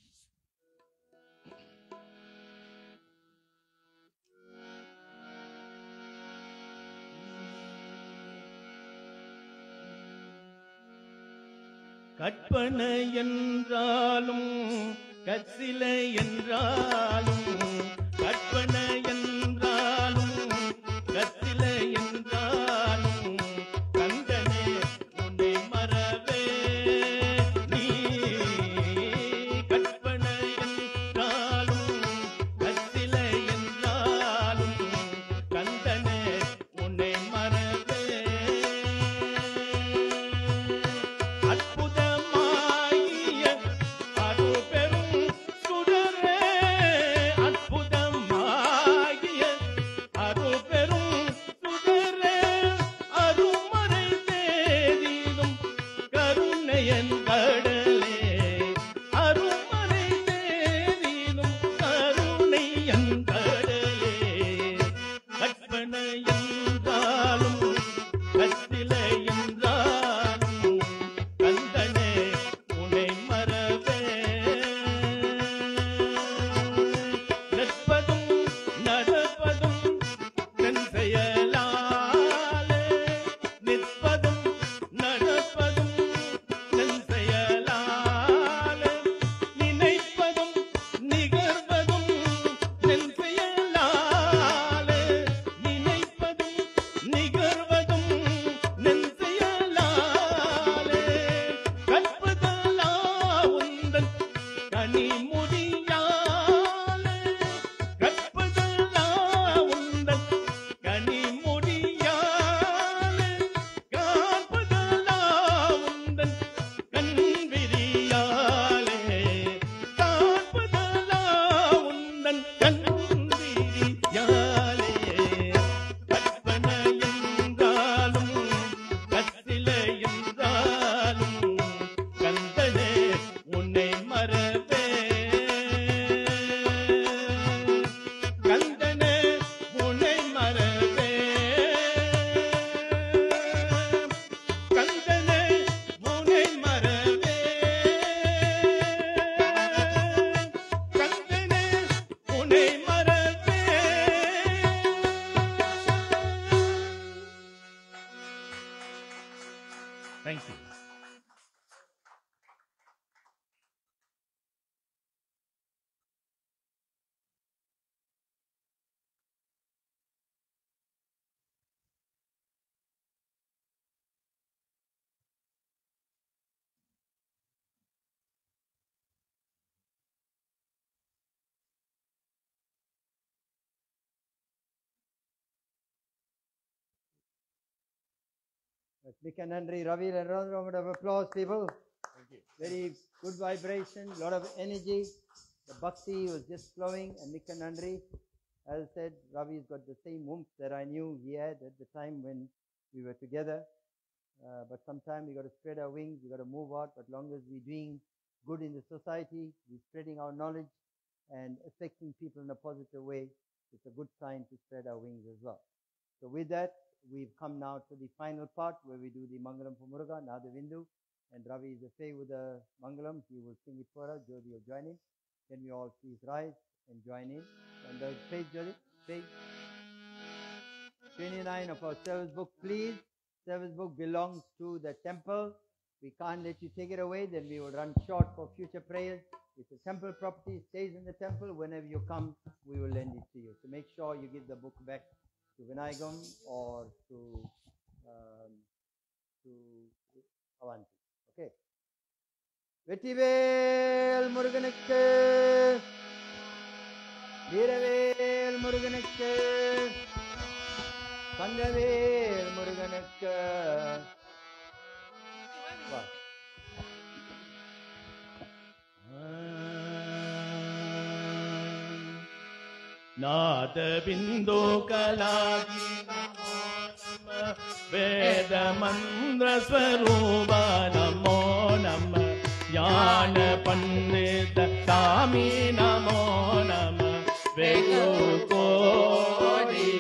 கற்பனை என்றாலும் கற்சிலை என்றாலும் கற்பனை என்றாலும் கற்சிலை என்றாலும் கந்தனே உன்னை மறவே நீ கற்பனை என்றாலும் கற்சிலை என்றாலும் கந்தனே உன்னை மறவே அற்புதமாகிய அருபெரும் சுடரே அற்புதமாகிய அருபெரும் சுடரே அருமறை தேதிலும் கருணையன் கடலே அருமறை தேதிலும் கருணையன் கடலே கற்பனை என்றாலும் கற்சிலை என்றாலும் கந்தனே உன்னை மறவே நிற்பதும் நடப்பதும் நின் செயலாலே நிற்பதும் நடப்பதும் நின் செயலாலே நினைப்பதும் நிகழ்வதும் நின் செயலாலே நினைப்பதும் நிகழ்வதும் நின் செயலாலே கற்பதலா உந்தன் கனிமுடியாலே கற்பதலா உந்தன் கனிமுடியாலே காண்பதலா உந்தன் கண்விரியாலே காண்பதலா உந்தன் கண்விரியாலே கற்பனை என்றாலும் கற்சிலை என்றாலும் கந்தனே உன்னை மறவே கந்தனே உன்னை மறவே கந்தனே உன்னை மறவே கந்தனே உன்னை மறவே. Thank you. Big and Henry, Ravi, and round of applause, people. Thank you. Very good vibration, lot of energy. The bhakti was just flowing, and Nick and Henry, as I said, Ravi's got the same oomph that I knew he had at the time when we were together. But sometimes we got to spread our wings, we got to move out. But long as we're doing good in the society, we're spreading our knowledge and affecting people in a positive way, it's a good sign to spread our wings as well. So with that, we've come now to the final part where we do the Mangalam for Muruga, Nada Vindu, and Ravi is a fay with the Mangalam. He will sing it for us. Jyoti will join in. Can we all please rise and join in? And the page, Jyoti, page 29 of our service book, please. Service book belongs to the temple. We can't let you take it away, then we will run short for future prayers. It's a temple property, stays in the temple. Whenever you come, we will lend it to you. So make sure you give the book back to Vinayagam or to Avanti. Okay. Vettivel Muruganukku, Veeravel Muruganukku, Kandavel Muruganukku. Wow. Nada Bindu Kalagi Veda Mandra Swarupa Namo Nama Jnana Pandita Sami Namo Nama Vegu Kodi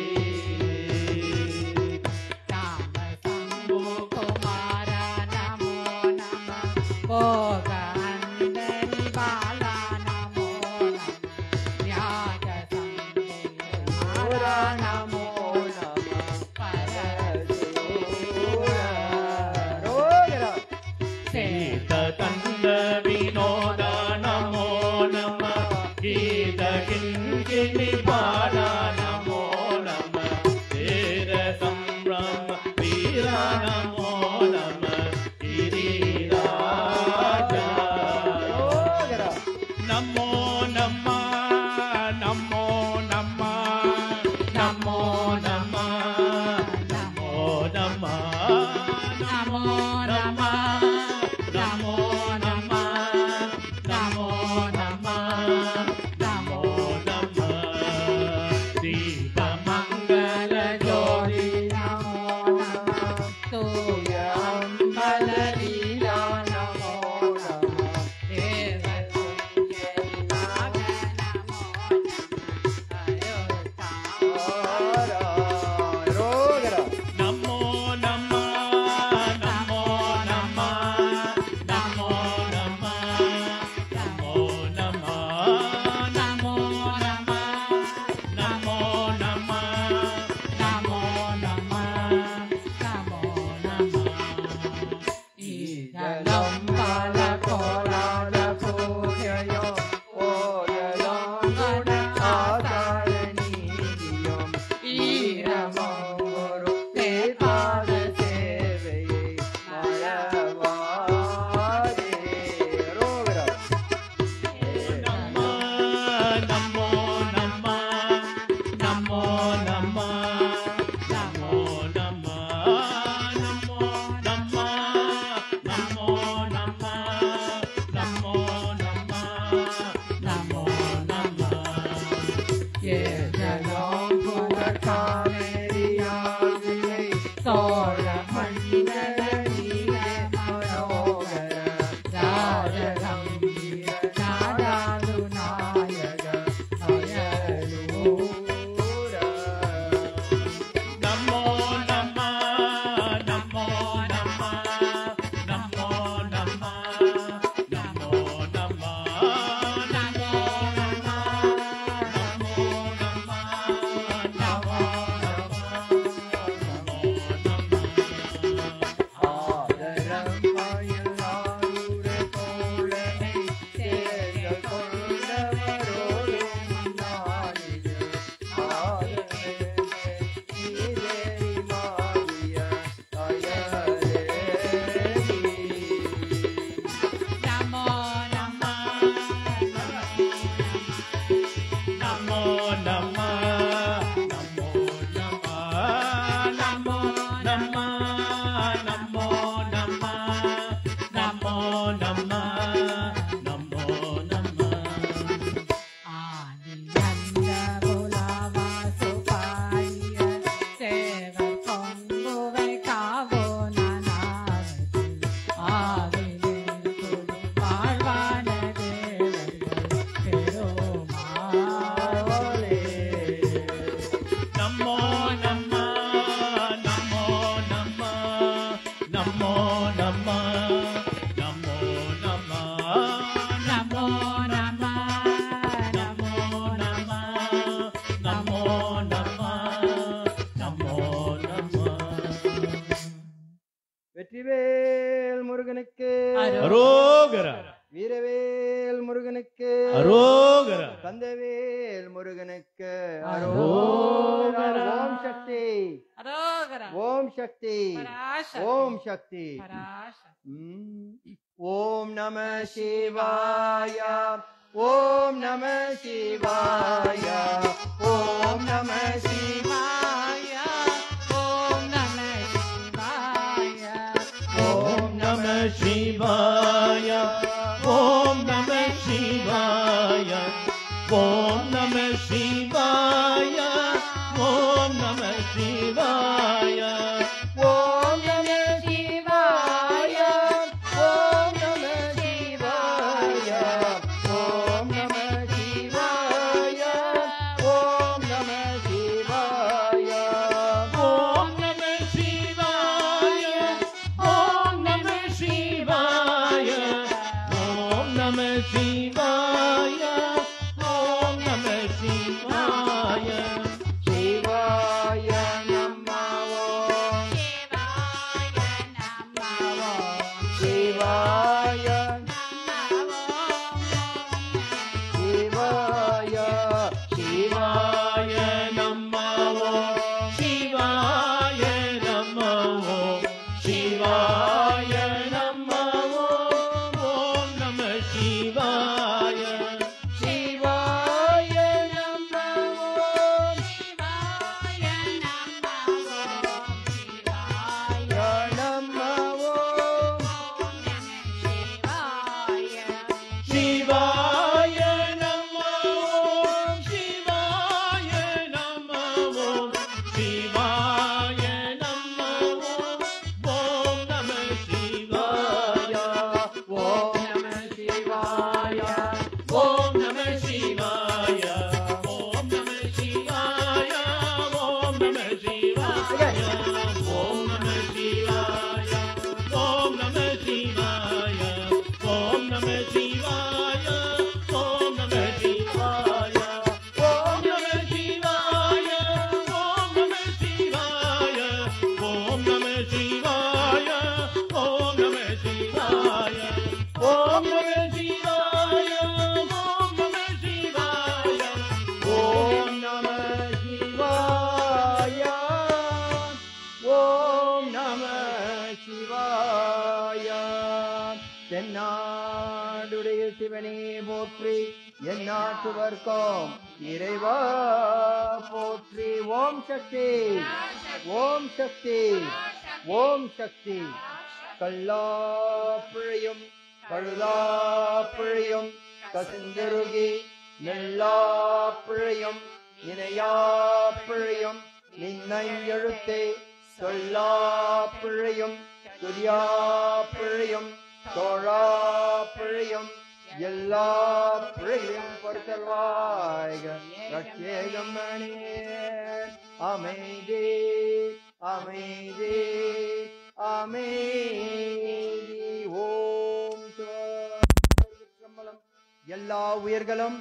Vetrivel முருகனுக்கு அரோகரா. வீரவேல் முருகனுக்கு அரோகரா. கந்தவேல் முருகனுக்கு அரோகரா. ஓம் சக்தி Arogara. ஓம் சக்தி Parashakti. ஓம் சக்தி Parashakti. ஓம் நம சிவாய ஓம் நம சிவாய ஓம் நம Shivaya. Om Namah Shivaya. ஓம் நம சிவாய. ஓம் நம சிவாய. ஓம் நம சிவாய. ஓம் நம சிவாய. ஓம் நம சிவாய ஓம் நம சிவாய ஓம் நம சிவாய ஓம் நம சிவாய ஓம் நம சிவாய. ஓம் நம சிவாய. ஓம் நம சிவாய. ஓம் நம சிவாய. சிவாய நமோ சிவாய சிவாய சிவாய நமோ. சிவாய நமோ. சிவாய நமோ. ஓம் நம சிவாய. சிவாய நமோ நமோ சிவாய நமோ. சிவாய நமோ. சிவாய நமோ. ஓம் நம சிவாய. ஓம் நம சிவாய ஓம் நம சிவாய. ஓம் நம சிவாய. ஓம் நம சிவாய. ஓம் நம சிவாய. ஓம் நம சிவாய. ஓம் நம சிவாய. ஓம் நம சிவாய. ஓம் நம சிவாய. ஓம் நம சிவாய. ஓம் நம சிவாய. ஓம் நம சிவாய. ஓம் நம சிவாய. ஓம் நம சிவாய. ஓம் நம சிவாய ஓம் நம சிவாய தென்னாடுடைய சிவனே போற்றி எந்நாட்டுவர்க்கும் இறைவா போற்றி ஓம் சக்தி ஓம் சக்தி ஓம் சக்தி கல்லாப்பிழையும் பழுதாப்பிழையும் கசிந்தருகி நெல்லாப்பிழையும் இணையாப்பிழையும் நின்னை எழுத்தே சொல்லாப்பிழையும் துரியாப்பிழையும் தோழாப்பிழையும் எல்லா பிழையும் பொறுத்தல்வாய்க ரட்சேகம் மணியே அமைதி அமைதி அமைதி ஓம் சிவம் எல்லா உயிர்களும்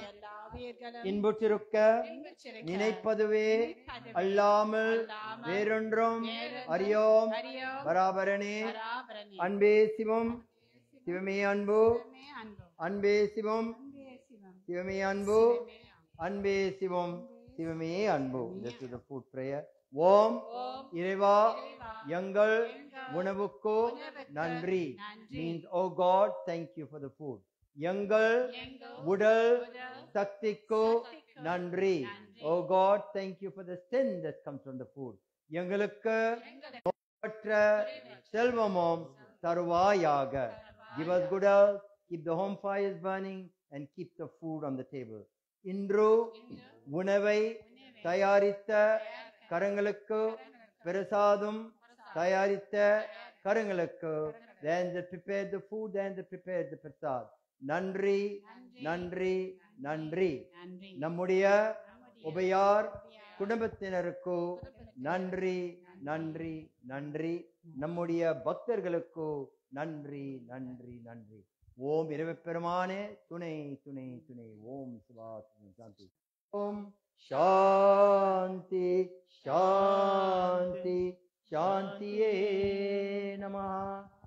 இன்புற்றிருக்க நினைப்பதுவே அல்லாமல் வேறொன்றும் அறியோம் பராபரனே அன்பே சிவம் சிவமே அன்பு அன்பே சிவம் சிவமே அன்பு அன்பே சிவம் சிவமே அன்பு. This is the food prayer. ஓம் இறைவா எங்கள் உணவுக்கு நன்றி means oh God thank you for the food. எங்கள் உடல் சக்திக்கு நன்றி oh God thank you for the strength that comes from the food. எங்களுக்கு செல்வமும் தருவாயாக. Give us good health, keep the home fires burning and keep the food on the table. இன்று உணவை தயாரித்த கரங்களுக்கு பிரசாதம் தயாரித்த கரங்களுக்கு then they prepared the food and they prepared the prasad. நன்றி நன்றி நன்றி. நம்முடைய உபயார் குடும்பத்தினருக்கு நன்றி நன்றி நன்றி. நம்முடைய பக்தர்களுக்கு நன்றி நன்றி நன்றி. ஓம் இறைவப்பெருமானே துணை துணை துணை. ஓம் சிவா சாந்தி. ஓம் சாந்தி சாந்தி சாந்தியே நமஹ.